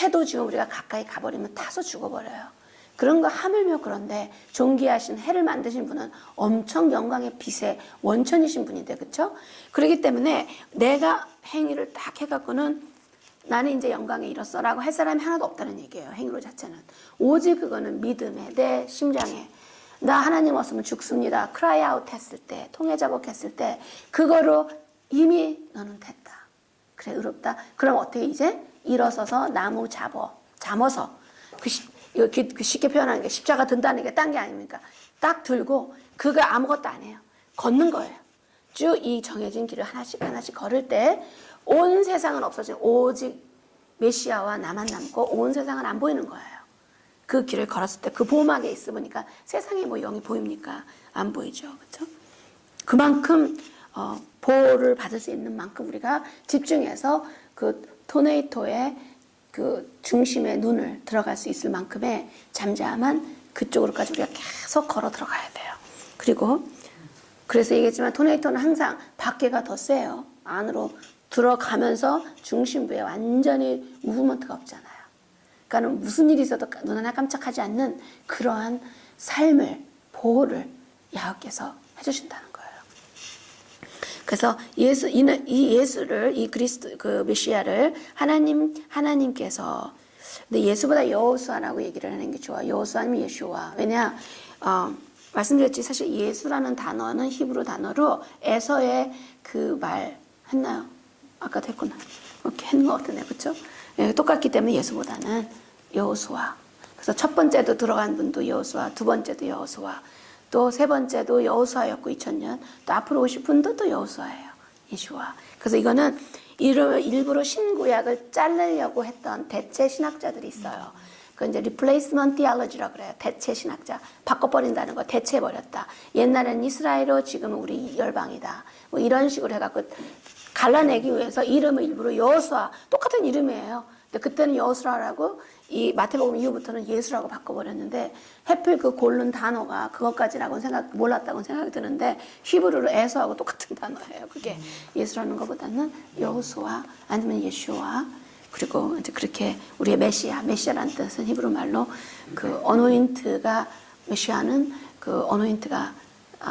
해도 지금 우리가 가까이 가버리면 타서 죽어버려요. 그런 거 하물며 그런데 존귀하신 해를 만드신 분은 엄청 영광의 빛의 원천이신 분인데 그렇죠? 그렇기 때문에 내가 행위를 딱 해갖고는 나는 이제 영광에 이뤘어라고 할 사람이 하나도 없다는 얘기예요. 행위로 자체는. 오직 그거는 믿음에 내 심장에 나 하나님 없으면 죽습니다. 크라이 아웃 했을 때 통해자복했을 때 그거로 이미 너는 됐다. 그래 의롭다. 그럼 어떻게 이제 일어서서 나무 잠어서 그 쉽게 표현하는 게 십자가 든다는 게 딴 게 아닙니까? 딱 들고 그가 아무것도 안 해요. 걷는 거예요. 쭉 이 정해진 길을 하나씩 걸을 때 온 세상은 없어지고 오직 메시아와 나만 남고 온 세상은 안 보이는 거예요. 그 길을 걸었을 때 그 보호막에 있으니까 세상에 뭐 영이 보입니까? 안 보이죠. 그렇죠? 그만큼 보호를 받을 수 있는 만큼 우리가 집중해서 그 토네이토의 그 중심에 눈을 들어갈 수 있을 만큼의 잠잠한 그쪽으로까지 우리가 계속 걸어 들어가야 돼요. 그리고 그래서 얘기했지만 토네이토는 항상 밖에가 더 세요. 안으로 들어가면서 중심부에 완전히 무브먼트가 없잖아요. 그러니까 무슨 일이 있어도 눈 하나 깜짝하지 않는 그러한 삶을 보호를 야훼께서 해주신다는 거예요. 그래서 이 예수를 이 그리스도 그 메시아를 하나님께서 근데 예수보다 여호수아라고 얘기를 하는 게 좋아. 여호수아 아니면 예수아. 왜냐 말씀드렸지 사실 예수라는 단어는 히브리 단어로 에서의 그 말 했나요? 아까도 했구나. 이렇게 했는 것 같은데 그렇죠? 예, 똑같기 때문에 예수보다는 여호수아. 그래서 첫 번째도 들어간 분도 여호수아, 두 번째도 여호수아, 또 세 번째도 여호수아였고 2000년, 또 앞으로 오실 분도 또 여호수아예요. 예수아. 그래서 이거는 일부러 신구약을 자르려고 했던 대체 신학자들이 있어요. 그 이제 replacement theology라고 그래요. 대체 신학자. 바꿔버린다는 거, 대체해버렸다. 옛날에는 이스라엘어, 지금은 우리 열방이다. 뭐 이런 식으로 해갖고 갈라내기 위해서 이름을 일부러 여호수아, 똑같은 이름이에요. 근데 그때는 여호수아라고 이 마태복음 이후부터는 예수라고 바꿔버렸는데 해필 그 고른 단어가 그것까지라고는 몰랐다고 생각이 드는데 히브리로 에서하고 똑같은 단어예요. 그게 예수라는 것보다는 여호수아 아니면 예수아 그리고 이제 그렇게 우리의 메시아라는 뜻은 히브리 말로 그 어노인트가 메시아는 그 어노인트가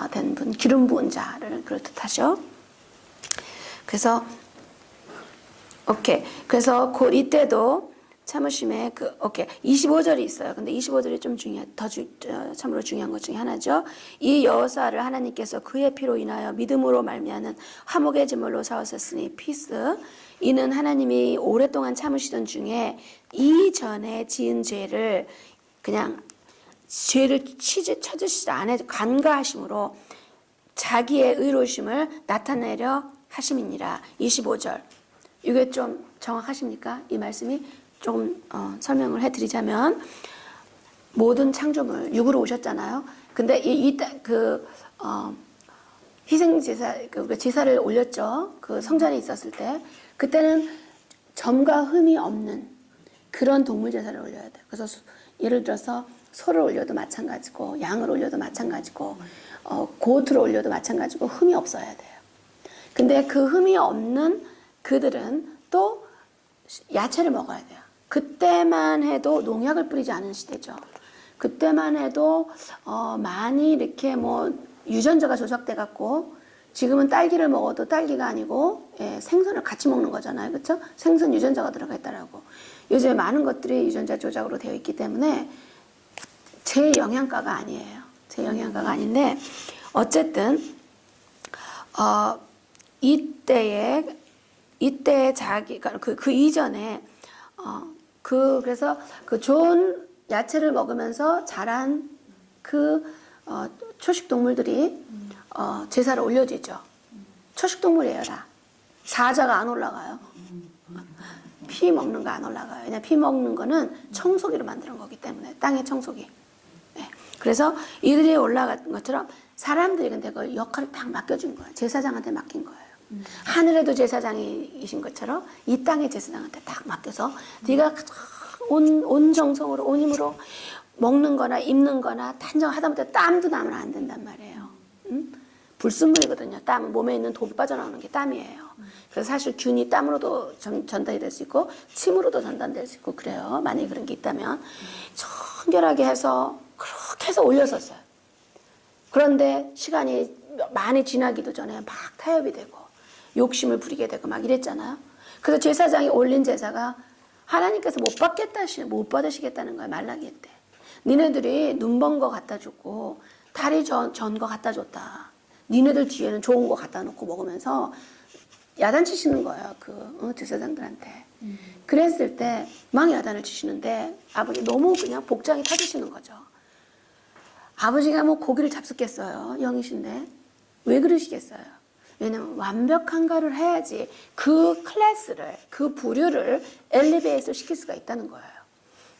된 분, 기름 부은 자를 그럴 뜻하죠. 그래서 오케이. 그래서 이때도 참으심에 오케이. 25절이 있어요. 근데 25절이 좀 참으로 중요한 것 중에 하나죠. 이 여호사를 하나님께서 그의 피로 인하여 믿음으로 말미암는 화목의 제물로 사오셨으니 피스. 이는 하나님이 오랫동안 참으시던 중에 이전에 지은 죄를 그냥 죄를 쳐주시지 않아 간과하심으로 자기의 의로우심을 나타내려 하심이니라. 25절. 이게 좀 정확하십니까? 이 말씀이 조금 설명을 해드리자면 모든 창조물 육으로 오셨잖아요. 근데 희생제사 우리가 제사를 올렸죠. 그 성전에 있었을 때 그때는 점과 흠이 없는 그런 동물 제사를 올려야 돼요. 그래서 예를 들어서 소를 올려도 마찬가지고 양을 올려도 마찬가지고 고트를 올려도 마찬가지고 흠이 없어야 돼요. 근데 그 흠이 없는 그들은 또 야채를 먹어야 돼요. 그때만 해도 농약을 뿌리지 않은 시대죠. 그때만 해도 많이 이렇게 뭐 유전자가 조작돼 갖고 지금은 딸기를 먹어도 딸기가 아니고 생선을 같이 먹는 거잖아요. 그렇죠? 생선 유전자가 들어가 있다라고. 요즘에 많은 것들이 유전자 조작으로 되어 있기 때문에 제 영양가가 아니에요. 제 영양가가 아닌데 어쨌든 이때에 자기가 그 이전에 그래서 그 좋은 야채를 먹으면서 자란 그 초식 동물들이 제사를 올려지죠. 초식 동물이에요, 다. 사자가 안 올라가요. 피 먹는 거 안 올라가요. 왜냐 피 먹는 거는 청소기로 만드는 거기 때문에 땅의 청소기. 네. 그래서 이들이 올라간 것처럼 사람들이 근데 그 역할을 딱 맡겨준 거예요. 제사장한테 맡긴 거예요. 하늘에도 제사장이신 것처럼 이 땅의 제사장한테 딱 맡겨서 네가 온 정성으로 온 힘으로 먹는 거나 입는 거나 단정 하다못해 땀도 나면 안 된단 말이에요. 불순물이거든요. 땀, 몸에 있는 독이 빠져나오는 게 땀이에요. 그래서 사실 균이 땀으로도 전달이 될 수 있고 침으로도 전달될 수 있고 그래요. 만약에 그런 게 있다면 청결하게 해서 그렇게 해서 올렸었어요. 그런데 시간이 많이 지나기도 전에 막 타협이 되고 욕심을 부리게 되고 막 이랬잖아요. 그래서 제사장이 올린 제사가 하나님께서 못 받으시겠다는 거예요. 말라기 때. 니네들이 눈 먼 거 갖다 줬고 다리 전 거 갖다 줬다. 니네들 뒤에는 좋은 거 갖다 놓고 먹으면서 야단치시는 거예요. 제사장들한테. 그랬을 때 막 야단을 치시는데 아버지 너무 그냥 복장이 터지시는 거죠. 아버지가 뭐 고기를 잡숫겠어요. 영이신데. 왜 그러시겠어요? 왜냐면 완벽한가를 해야지 그 클래스를, 그 부류를 엘리베이트를 시킬 수가 있다는 거예요.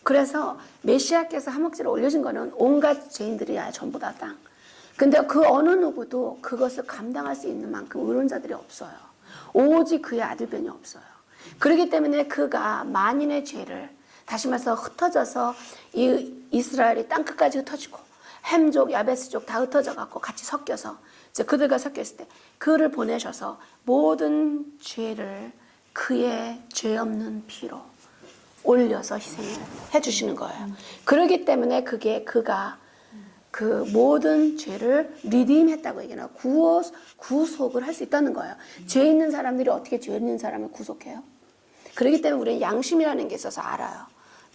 그래서 메시아께서 한몫지를 올려준 거는 온갖 죄인들이 전부 다 땅. 근데 그 어느 누구도 그것을 감당할 수 있는 만큼 의론자들이 없어요. 오직 그의 아들변이 없어요. 그렇기 때문에 그가 만인의 죄를 다시 말해서 흩어져서 이 이스라엘이 땅끝까지 흩어지고 햄족, 야베스족 다 흩어져 갖고 같이 섞여서 이제 그들과 섞였을 때 그를 보내셔서 모든 죄를 그의 죄 없는 피로 올려서 희생을 해주시는 거예요. 그렇기 때문에 그가 그 모든 죄를 리딤했다고 얘기해요. 구속을 할 수 있다는 거예요. 죄 있는 사람들이 어떻게 죄 있는 사람을 구속해요? 그렇기 때문에 우리는 양심이라는 게 있어서 알아요.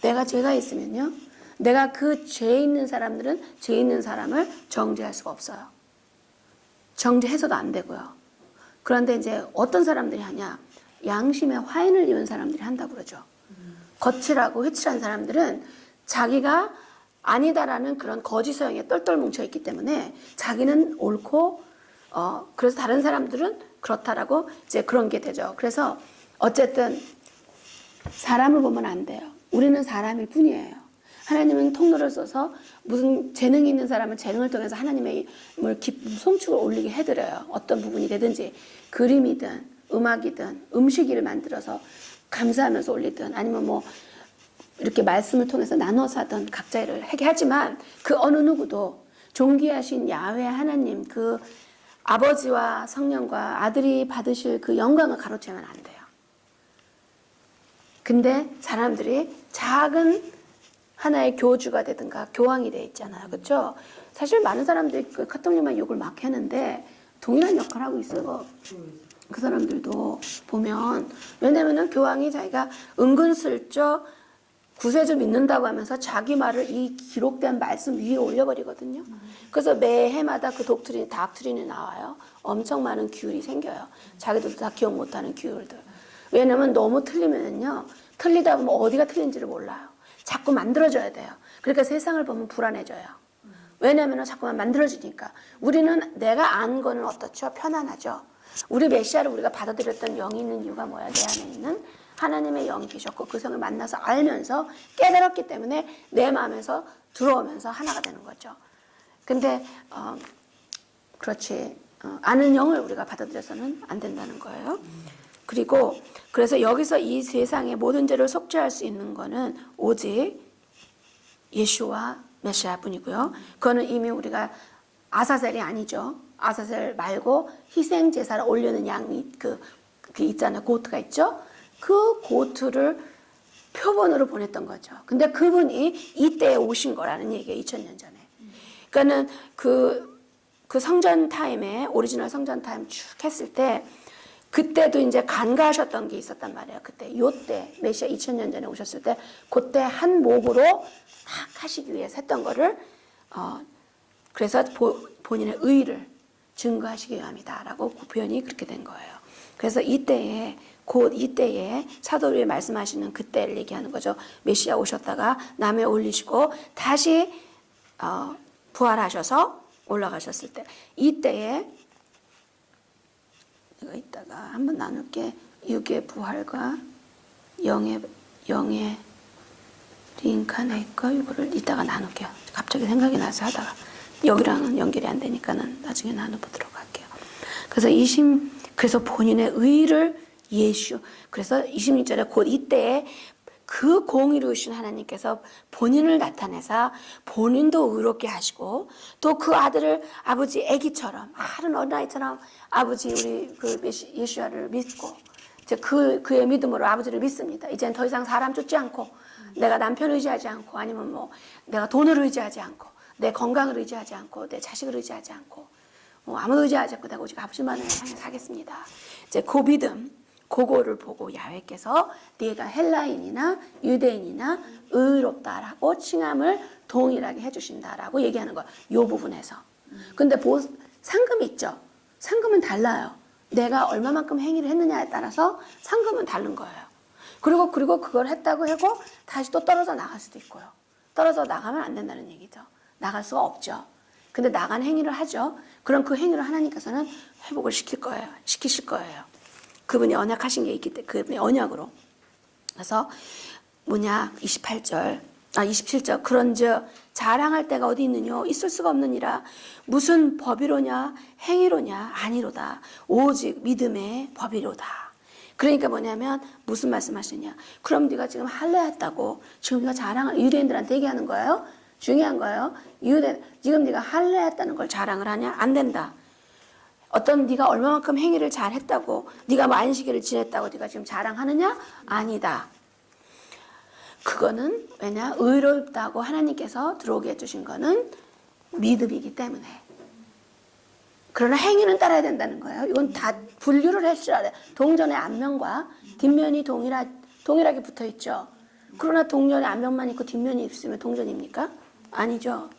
내가 죄가 있으면요. 내가 그 죄 있는 사람들은 죄 있는 사람을 정죄할 수가 없어요. 정죄해서도 안 되고요. 그런데 이제 어떤 사람들이 하냐. 양심에 화인을 입은 사람들이 한다고 그러죠. 거칠하고 회칠한 사람들은 자기가 아니다라는 그런 거짓 소양에 똘똘 뭉쳐있기 때문에 자기는 옳고 그래서 다른 사람들은 그렇다라고 이제 그런 게 되죠. 그래서 어쨌든 사람을 보면 안 돼요. 우리는 사람일 뿐이에요. 하나님은 통로를 써서 무슨 재능이 있는 사람은 재능을 통해서 하나님의 송축을 올리게 해드려요. 어떤 부분이 되든지 그림이든 음악이든 음식을 만들어서 감사하면서 올리든 아니면 뭐 이렇게 말씀을 통해서 나눠서 하든 각자 일을 하게 하지만 그 어느 누구도 존귀하신 야훼 하나님 그 아버지와 성령과 아들이 받으실 그 영광을 가로채면 안 돼요. 근데 사람들이 작은 하나의 교주가 되든가 교황이 돼 있잖아요. 그렇죠? 사실 많은 사람들이 그 카톨릭만 욕을 막 하는데 동일한 역할을 하고 있어요. 그 사람들도 보면 왜냐면은 교황이 자기가 은근슬쩍 구세주 믿는다고 하면서 자기 말을 이 기록된 말씀 위에 올려버리거든요. 그래서 매 해마다 그 닥트린이 나와요. 엄청 많은 규율이 생겨요. 자기들도 다 기억 못하는 규율들. 왜냐면 너무 틀리면요, 틀리다 보면 어디가 틀린지를 몰라요. 자꾸 만들어줘야 돼요. 그러니까 세상을 보면 불안해져요. 왜냐면 자꾸만 만들어지니까. 우리는 내가 아는 거는 어떻죠? 편안하죠. 우리 메시아를 우리가 받아들였던 영이 있는 이유가 뭐야? 내 안에 있는 하나님의 영이 계셨고 그 성을 만나서 알면서 깨달았기 때문에 내 마음에서 들어오면서 하나가 되는 거죠. 근데 그렇지 아는 영을 우리가 받아들여서는 안 된다는 거예요. 그리고 그래서 여기서 이 세상의 모든 죄를 속죄할 수 있는 거는 오직 예수와 메시아뿐이고요. 그거는 이미 우리가 아사셀이 아니죠. 아사셀 말고 희생 제사를 올리는 양이 그 있잖아요. 고트가 있죠. 그 고트를 표본으로 보냈던 거죠. 근데 그분이 이때에 오신 거라는 얘기예요. 2000년 전에. 그러니까는 그 성전 타임에 오리지널 성전 타임 쭉 했을 때 그때도 이제 간과하셨던 게 있었단 말이에요. 그때 요때 메시아 2000년 전에 오셨을 때 그때 한 목으로 딱 하시기 위해서 했던 거를 그래서 본인의 의를 증거하시기 위함이다라고 그 표현이 그렇게 된 거예요. 그래서 곧 이때에 사도들이 말씀하시는 그때를 얘기하는 거죠. 메시아 오셨다가 남에 올리시고 다시 부활하셔서 올라가셨을 때 이때에 내가 이따가 한번 나눌게. 육의 부활과 영의 리인카네이트가 이거를 이따가 나눌게요. 갑자기 생각이 나서 하다가 여기랑은 연결이 안 되니까는 나중에 나눠보도록 할게요. 그래서 본인의 의를 그래서 26절에 곧 이때에 그 공의로우신 하나님께서 본인을 나타내사 본인도 의롭게 하시고 또 그 아들을 아버지 아기처럼 마른 어린아이처럼 아버지 우리 그 예수야를 믿고 이제 그의 믿음으로 아버지를 믿습니다. 이제는 더 이상 사람 쫓지 않고 내가 남편을 의지하지 않고 아니면 뭐 내가 돈을 의지하지 않고 내 건강을 의지하지 않고 내 자식을 의지하지 않고 아무도 의지하지 않고 내가 오직 아버지만을 향해 사겠습니다. 이제 그 믿음 그거를 보고 야훼께서 네가 헬라인이나 유대인이나 의롭다라고 칭함을 동일하게 해주신다라고 얘기하는 거예요. 이 부분에서. 근데 상금이 있죠. 상금은 달라요. 내가 얼마만큼 행위를 했느냐에 따라서 상금은 다른 거예요. 그리고 그걸 했다고 하고 다시 또 떨어져 나갈 수도 있고요. 떨어져 나가면 안 된다는 얘기죠. 나갈 수가 없죠. 근데 나간 행위를 하죠. 그럼 그 행위를 하나님께서는 회복을 시키실 거예요. 그분이 언약하신 게 있기 때문에 그분이 언약으로. 그래서 27절 그런즉 자랑할 때가 어디 있느뇨 있을 수가 없느니라. 무슨 법이로냐 행위로냐 아니로다. 오직 믿음의 법이로다. 그러니까 뭐냐면 무슨 말씀하시냐. 그럼 네가 지금 할례했다고 지금 네가 자랑을 유대인들한테 얘기하는 거예요. 중요한 거예요. 지금 네가 할례했다는 걸 자랑을 하냐? 안 된다. 어떤 네가 얼마만큼 행위를 잘했다고 네가 뭐 안식일을 지냈다고 네가 지금 자랑하느냐? 아니다. 그거는 왜냐? 의롭다고 하나님께서 들어오게 해주신 거는 믿음이기 때문에. 그러나 행위는 따라야 된다는 거예요. 이건 다 분류를 해주셔야 돼요. 동전의 앞면과 뒷면이 동일하게 붙어 있죠. 그러나 동전의 앞면만 있고 뒷면이 있으면 동전입니까? 아니죠.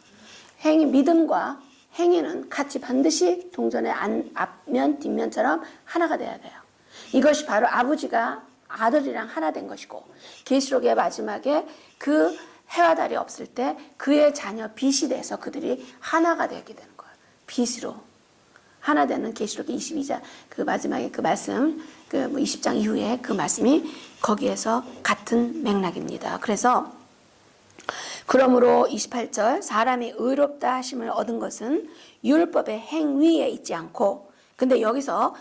믿음과 행위는 같이 반드시 동전의 앞면, 뒷면처럼 하나가 돼야 돼요. 이것이 바로 아버지가 아들이랑 하나 된 것이고 계시록의 마지막에 그 해와 달이 없을 때 그의 자녀 빛이 돼서 그들이 하나가 되게 되는 거예요. 빛으로 하나 되는 계시록 22장 그 마지막에 그 말씀 20장 이후에 그 말씀이 거기에서 같은 맥락입니다. 그래서 그러므로 28절 사람이 의롭다 하심을 얻은 것은 율법의 행위에 있지 않고 근데 여기서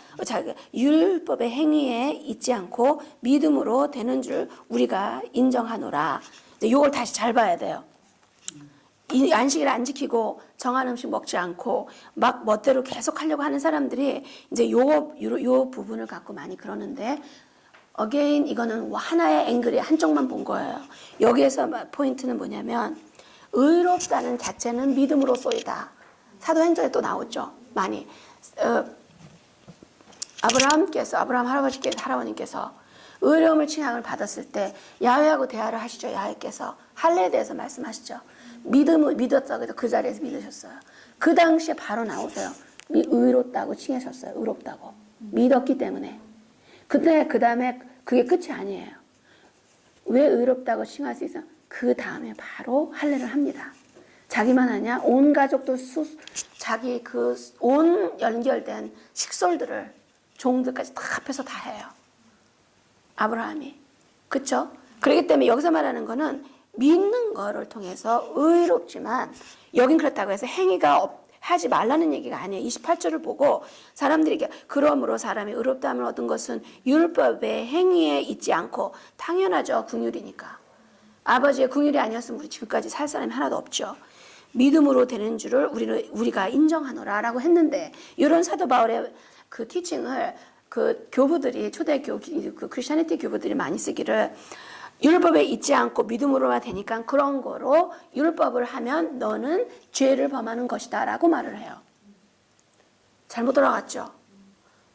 율법의 행위에 있지 않고 믿음으로 되는 줄 우리가 인정하노라. 이걸 다시 잘 봐야 돼요. 이 안식일 안 지키고 정한 음식 먹지 않고 막 멋대로 계속 하려고 하는 사람들이 이제 요 부분을 갖고 많이 그러는데 again 이거는 하나의 앵글이 한쪽만 본 거예요. 여기에서 포인트는 뭐냐면 의롭다는 자체는 믿음으로소이다. 사도행전에 또 나오죠. 많이 아브라함 할아버님께서 의로움을 칭함을 받았을 때 야훼하고 대화를 하시죠. 야훼께서 할례에 대해서 말씀하시죠. 믿었다고 해서 그 자리에서 믿으셨어요. 그 당시에 바로 나오세요. 의롭다고 칭하셨어요. 의롭다고. 믿었기 때문에. 근데 그 다음에 그게 끝이 아니에요. 왜 의롭다고 칭할 수 있어? 그 다음에 바로 할례를 합니다. 자기만 하냐? 온 가족도 자기 그 온 연결된 식솔들을 종들까지 다 합해서 다 해요. 아브라함이. 그쵸? 그렇기 때문에 여기서 말하는 거는 믿는 거를 통해서 의롭지만 여긴 그렇다고 해서 행위가 하지 말라는 얘기가 아니에요. 28절을 보고 사람들이 그러므로 사람이 의롭다함을 얻은 것은 율법의 행위에 있지 않고 당연하죠. 긍휼이니까. 아버지의 긍휼이 아니었으면 우리 지금까지 살 사람이 하나도 없죠. 믿음으로 되는 줄을 우리가 인정하노라라고 했는데 이런 사도 바울의 그 티칭을 그 교부들이 초대교 그 크리스천리티 교부들이 많이 쓰기를 율법에 있지 않고 믿음으로만 되니까 그런 거로 율법을 하면 너는 죄를 범하는 것이다 라고 말을 해요. 잘못 돌아갔죠.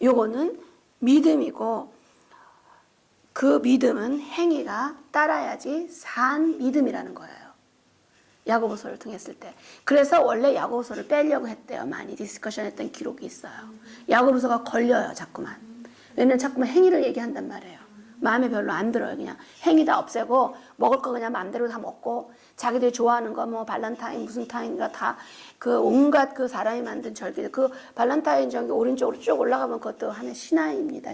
요거는 믿음이고 그 믿음은 행위가 따라야지 산 믿음이라는 거예요. 야고보서를 통했을 때. 그래서 원래 야고보서를 빼려고 했대요. 많이 디스커션 했던 기록이 있어요. 야고보서가 걸려요. 자꾸만. 왜냐면 자꾸만 행위를 얘기한단 말이에요. 마음에 별로 안 들어요. 그냥 행위 다 없애고 먹을 거 그냥 마음대로 다 먹고 자기들이 좋아하는 거 뭐 발란타인 무슨 타인가 다 그 온갖 그 사람이 만든 절기 그 발란타인 저기 오른쪽으로 쭉 올라가면 그것도 하나의 신화입니다.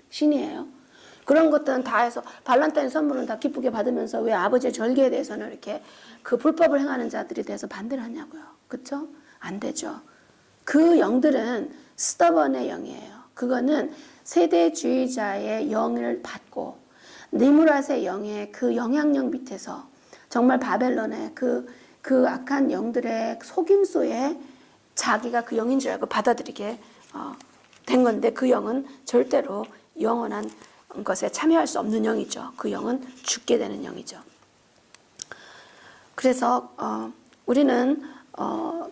신이에요. 그런 것들은 다 해서 발란타인 선물은 다 기쁘게 받으면서 왜 아버지의 절기에 대해서는 이렇게 그 불법을 행하는 자들이 대해서 반대를 하냐고요. 그렇죠? 안 되죠. 그 영들은 스터번의 영이에요. 그거는 세대주의자의 영을 받고 니무랏의 영의 그 영향력 밑에서 정말 바벨론의 그 악한 영들의 속임수에 자기가 그 영인 줄 알고 받아들이게 된 건데 그 영은 절대로 영원한 것에 참여할 수 없는 영이죠. 그 영은 죽게 되는 영이죠. 그래서 우리는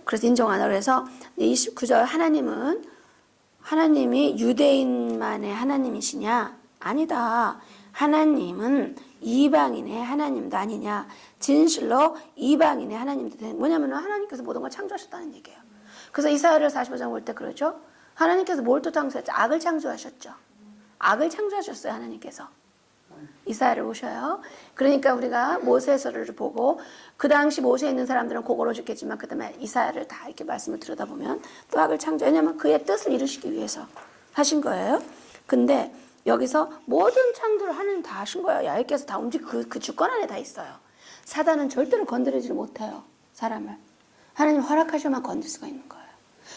그래서 인정하라 해서 29절 하나님이 유대인만의 하나님이시냐? 아니다. 하나님은 이방인의 하나님도 아니냐? 진실로 이방인의 하나님도 되는. 뭐냐면 하나님께서 모든 걸 창조하셨다는 얘기예요. 그래서 이사야를 45장 볼 때 그러죠. 하나님께서 뭘 또 창조했죠? 악을 창조하셨죠. 악을 창조하셨어요. 하나님께서. 이사야를 보셔요. 그러니까 우리가 모세서를 보고 그 당시 모세에 있는 사람들은 그거로 죽겠지만 그 다음에 이사야를 다 이렇게 말씀을 들여다보면 또 악을 창조. 왜냐하면 그의 뜻을 이루시기 위해서 하신 거예요. 근데 여기서 모든 창조를 하나님 다 하신 거예요. 야훼께서 다 움직이고 그 주권 안에 다 있어요. 사단은 절대로 건드리지 못해요. 사람을. 하나님 허락하셔만 건들 수가 있는 거예요.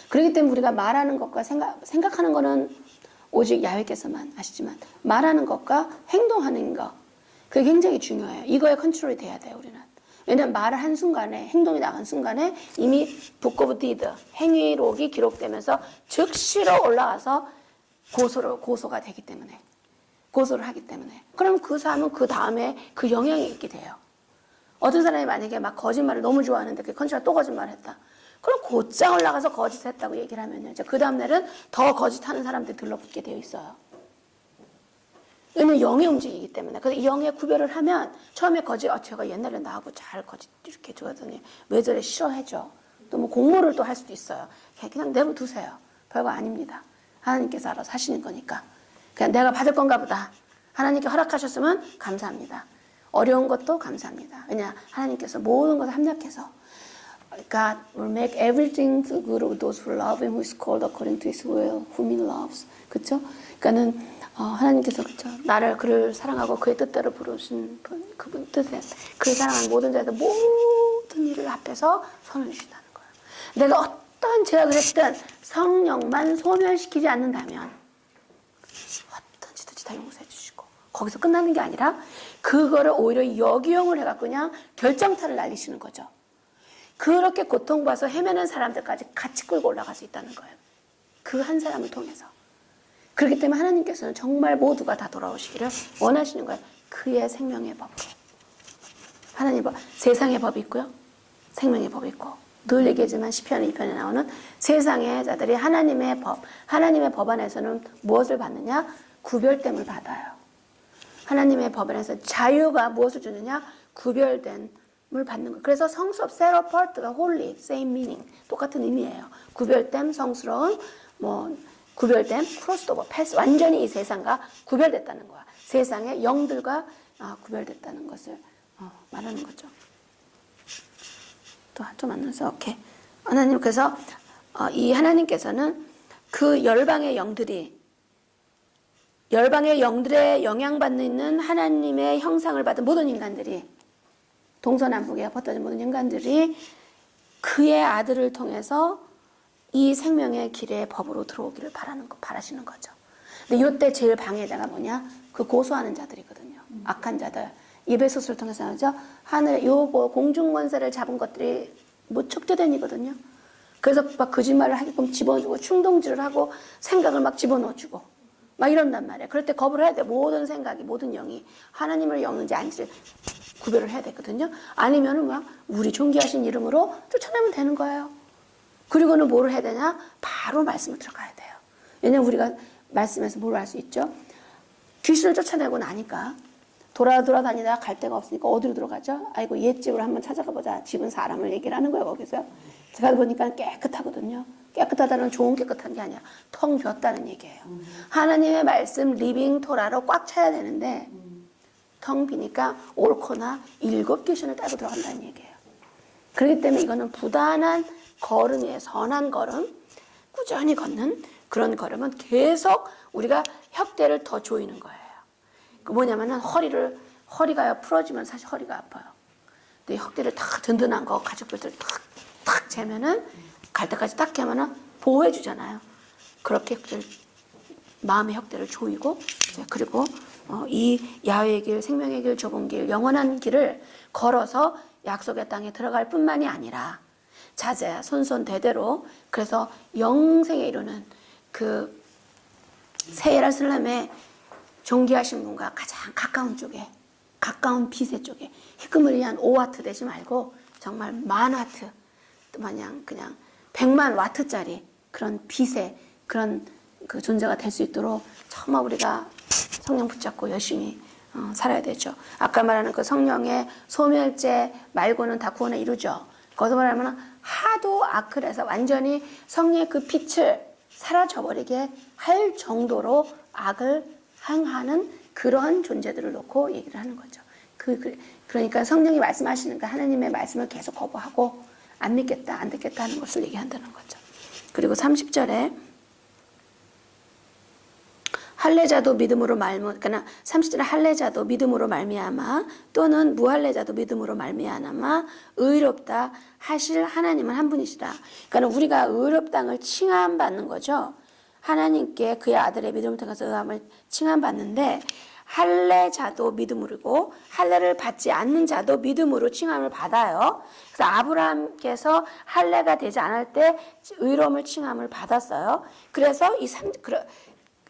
그렇기 때문에 우리가 말하는 것과 생각하는 거는 오직 야훼께서만 아시지만 말하는 것과 행동하는 것 그게 굉장히 중요해요. 이거에 컨트롤이 돼야 돼요. 우리는. 왜냐하면 말을 한 순간에 행동이 나간 순간에 이미 book of deed 행위록이 기록되면서 즉시로 올라가서 고소가 되기 때문에 고소를 하기 때문에 그럼 그 사람은 그 다음에 그 영향이 있게 돼요. 어떤 사람이 만약에 막 거짓말을 너무 좋아하는데 그 컨트롤 또 거짓말을 했다. 그럼 곧장 올라가서 거짓했다고 얘기를 하면요. 이제 그 다음날은 더 거짓하는 사람들이 들러붙게 되어 있어요. 왜냐면 영이 움직이기 때문에. 그래서 이 영의 구별을 하면 처음에 제가 옛날에 나하고 잘 거짓 이렇게 좋아하더니 왜 저래 싫어해줘. 또 뭐 공모를 또 할 수도 있어요. 그냥 내버두세요. 별거 아닙니다. 하나님께서 알아서 하시는 거니까. 그냥 내가 받을 건가 보다. 하나님께 허락하셨으면 감사합니다. 어려운 것도 감사합니다. 왜냐 하나님께서 모든 것을 합력해서 God will make everything to good of those who love him, who is called according to his will, whom he loves. 그렇죠? 그러니까는 하나님께서 그렇죠. 나를 그를 사랑하고 그의 뜻대로 부르신 그분 뜻에 그를 사랑하는 모든 자에서 모든 일을 합해서 선을 주신다는 거예요. 내가 어떤 죄악을 했든 성령만 소멸시키지 않는다면 어떤 짓든지 다 용서해 주시고 거기서 끝나는 게 아니라 그거를 오히려 역이용을 해갖고 그냥 결정타를 날리시는 거죠. 그렇게 고통받아서 헤매는 사람들까지 같이 끌고 올라갈 수 있다는 거예요. 그 한 사람을 통해서. 그렇기 때문에 하나님께서는 정말 모두가 다 돌아오시기를 원하시는 거예요. 그의 생명의 법. 하나님 법. 세상의 법이 있고요. 생명의 법이 있고. 늘 얘기하지만 시편 2편에 나오는 세상의 자들이 하나님의 법 안에서는 무엇을 받느냐? 구별됨을 받아요. 하나님의 법 안에서 자유가 무엇을 주느냐? 구별됨을 받는 거. 그래서 성스럽, set apart가 holy, same meaning, 똑같은 의미예요. 구별됨, 성스러운, 뭐 구별됨, crossed over, pass, 완전히 이 세상과 구별됐다는 거야. 세상의 영들과 구별됐다는 것을 말하는 거죠. 또 좀 만나서 오케이. 하나님 그래서 이 하나님께서는 그 열방의 영들의 영향받는 있는 하나님의 형상을 받은 모든 인간들이 동서남북에 흩어진 모든 인간들이 그의 아들을 통해서 이 생명의 길의 법으로 들어오기를 바라시는 거죠. 근데 이때 제일 방해자가 뭐냐? 그 고소하는 자들이거든요. 악한 자들. 예배소스를 통해서 하죠. 하늘에 요거 공중권세를 잡은 것들이 뭐 척도된이거든요. 그래서 막 거짓말을 하게끔 집어주고 충동질을 하고 생각을 막 집어넣어주고 막 이런단 말이에요. 그럴 때 거부를 해야 돼. 모든 생각이 모든 영이 하나님을 영인지 아닌지 구별을 해야 되거든요. 아니면은 막 우리 존귀하신 이름으로 쫓아내면 되는 거예요. 그리고는 뭐를 해야 되냐? 바로 말씀을 들어가야 돼요. 왜냐면 우리가 말씀에서 뭘 알 수 있죠? 귀신을 쫓아내고 나니까 돌아다니다가 갈 데가 없으니까 어디로 들어가죠? 아이고 옛집을 한번 찾아가 보자. 집은 사람을 얘기를 하는 거예요. 거기서. 제가 보니까 깨끗하거든요. 깨끗하다는 좋은 깨끗한 게 아니야. 텅 비었다는 얘기예요. 하나님의 말씀 리빙 토라로 꽉 차야 되는데 텅 비니까 옳거나 7 귀신을 따고 들어간다는 얘기예요. 그렇기 때문에 이거는 부단한 걸음이에요. 선한 걸음. 꾸준히 걷는 그런 걸음은 계속 우리가 혁대를 더 조이는 거예요. 그 뭐냐면은 허리가 풀어지면 사실 허리가 아파요. 근데 혁대를 탁 든든한 거 가족들을 탁 재면은 갈 때까지 딱 하면은 보호해 주잖아요. 그렇게 마음의 혁대를 조이고 그리고 이 야훼의 길, 생명의 길, 좁은 길, 영원한 길을 걸어서 약속의 땅에 들어갈 뿐만이 아니라 자제야 손손 대대로 그래서 영생에 이르는 그 새 예루살렘의 존귀하신 분과 가장 가까운 쪽에 가까운 빛의 쪽에 희끄무리한 5와트 되지 말고 정말 10,000와트 마냥 그냥 100만 와트짜리 그런 빛의 그런 그 존재가 될 수 있도록 정말 우리가 성령 붙잡고 열심히 살아야 되죠. 아까 말하는 그 성령의 소멸제 말고는 다 구원에 이루죠. 거기서 말하면 하도 악을해서 완전히 성령의 그 빛을 사라져버리게 할 정도로 악을 행하는 그런 존재들을 놓고 얘기를 하는 거죠. 그러니까 성령이 말씀하시니까 하나님의 말씀을 계속 거부하고 안 믿겠다, 안 듣겠다 하는 것을 얘기한다는 거죠. 그리고 30절에 할례자도 믿음으로 그러니까 30절에 할례자도 믿음으로 말미암아 또는 무할례자도 믿음으로 말미암아 의롭다 하실 하나님은 한 분이시라. 그러니까 우리가 의롭다를 칭함받는 거죠. 하나님께 그의 아들의 믿음을 통해서 의함을 칭함받는데 할례자도 믿음으로 할례를 받지 않는 자도 믿음으로 칭함을 받아요. 그래서 아브라함께서 할례가 되지 않을 때 의로움을 칭함을 받았어요. 그래서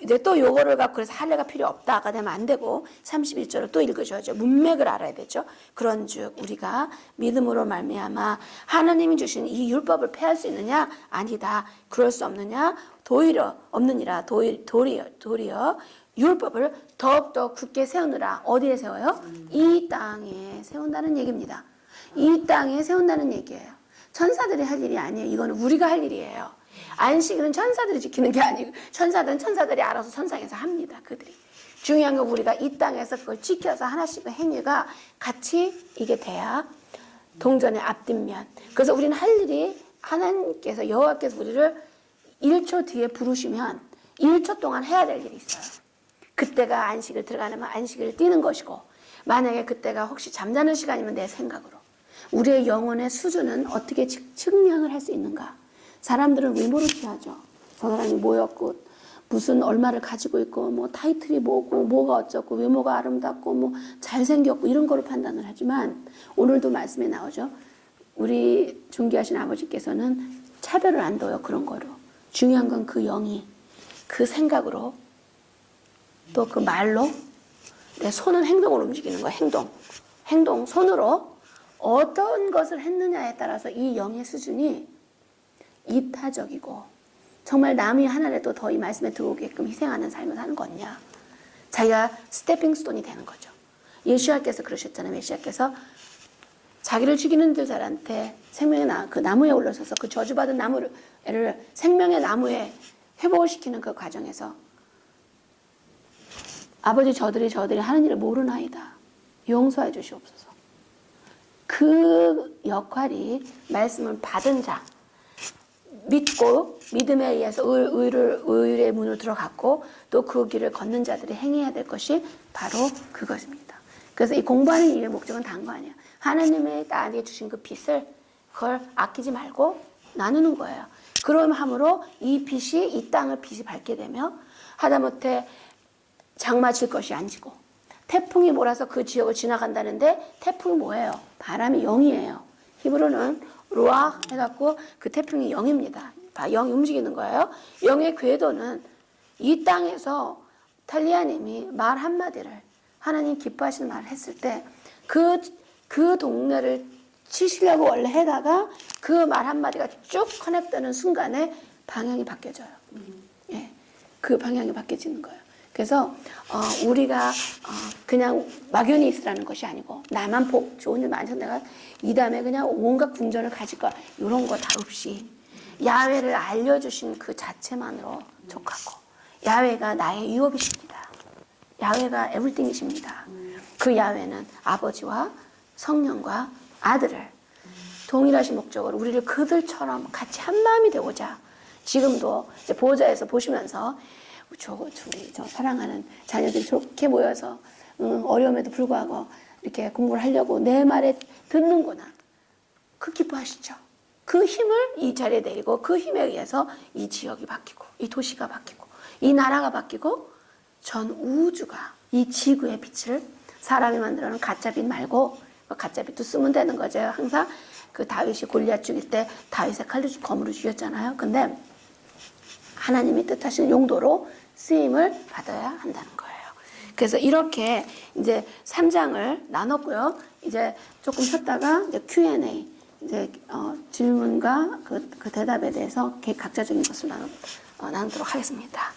이제 또 요거를 갖고 그래서 할례가 필요 없다가 되면 안 되고 31절을 또 읽으셔야죠. 문맥을 알아야 되죠. 그런즉 우리가 믿음으로 말미암아 하나님이 주신 이 율법을 폐할 수 있느냐? 아니다. 그럴 수 없느냐? 도리어 없느니라. 도리어 율법을 더욱더 굳게 세우느라. 어디에 세워요? 이 땅에 세운다는 얘기입니다. 이 땅에 세운다는 얘기예요. 천사들이 할 일이 아니에요. 이거는 우리가 할 일이에요. 안식일은 천사들이 지키는 게 아니고 천사들이 알아서 천상에서 합니다. 그들이. 중요한 건 우리가 이 땅에서 그걸 지켜서 하나씩의 행위가 같이 이게 돼야 동전의 앞뒷면. 그래서 우리는 할 일이 하나님께서 여호와께서 우리를 1초 뒤에 부르시면 1초 동안 해야 될 일이 있어요. 그때가 안식을 들어가면 안식을 띄는 것이고 만약에 그때가 혹시 잠자는 시간이면 내 생각으로 우리의 영혼의 수준은 어떻게 측량을 할 수 있는가? 사람들은 외모를 취하죠. 저 사람이 뭐였고 무슨 얼마를 가지고 있고 뭐 타이틀이 뭐고 뭐가 어쩌고 외모가 아름답고 뭐 잘생겼고 이런 거로 판단을 하지만 오늘도 말씀에 나오죠. 우리 존귀하신 아버지께서는 차별을 안 둬요. 그런 거로. 중요한 건 그 영이 그 생각으로 또 그 말로 내 손은 행동을 움직이는 거야. 행동 손으로 어떤 것을 했느냐에 따라서 이 영의 수준이 이타적이고 정말 남이 하나라도 더 이 말씀에 들어오게끔 희생하는 삶을 사는 거냐. 자기가 스태핑 스톤이 되는 거죠. 예수야께서 그러셨잖아요. 메시아께서 자기를 죽이는 자들한테 생명의 그 나무에 올라서서 그 저주받은 나무를 생명의 나무에 회복을 시키는 그 과정에서 아버지 저들이 하는 일을 모르나이다. 용서해 주시옵소서. 그 역할이 말씀을 받은 자, 믿고 믿음에 의해서 의의 문으로 들어갔고 또 그 길을 걷는 자들이 행해야 될 것이 바로 그것입니다. 그래서 이 공부하는 이유의 목적은 다른 거 아니에요. 하나님의 나에게 주신 그 빚을 그걸 아끼지 말고 나누는 거예요. 그럼함으로 이 빚이 이 땅을 빚이 밟게 되며 하다못해 장마 칠 것이 안 지고 태풍이 몰아서 그 지역을 지나간다는데 태풍이 뭐예요? 바람이 영이에요. 히브리는 루아 해갖고 그 태풍이 영입니다. 영이 움직이는 거예요. 영의 궤도는 이 땅에서 탈리아님이 말 한마디를 하나님 기뻐하시는 말을 했을 때 그 동네를 치시려고 원래 해다가 그 말 한마디가 쭉 커넥되는 순간에 방향이 바뀌어져요. 예, 그 방향이 바뀌어지는 거예요. 그래서 우리가 그냥 막연히 있으라는 것이 아니고 나만 좋은 일 많아서 내가 이 다음에 그냥 온갖 궁전을 가질 거야. 이런 거 다 없이 야훼를 알려주신 그 자체만으로 족하고 야훼가 나의 유업이십니다. 야훼가 에브리띵이십니다. 그 야훼는 아버지와 성령과 아들을 동일하신 목적으로 우리를 그들처럼 같이 한 마음이 되고자 지금도 이제 보호자에서 보시면서 우리 저 사랑하는 자녀들이 저렇게 모여서 어려움에도 불구하고 이렇게 공부를 하려고 내 말에 듣는구나. 그 기뻐하시죠. 그 힘을 이 자리에 내리고 그 힘에 의해서 이 지역이 바뀌고 이 도시가 바뀌고 이 나라가 바뀌고 전 우주가 이 지구의 빛을 사람이 만들어놓은 가짜빛 말고 가짜빛도 쓰면 되는 거죠. 항상 그 다윗이 골리앗 죽일 때 다윗의 칼로 검으로 죽였잖아요. 근데 하나님이 뜻하신 용도로 쓰임을 받아야 한다는 거예요. 그래서 이렇게 이제 3장을 나눴고요. 이제 조금 쉬었다가 이제 Q&A, 이제 질문과 그 대답에 대해서 각자적인 것을 나누도록 하겠습니다.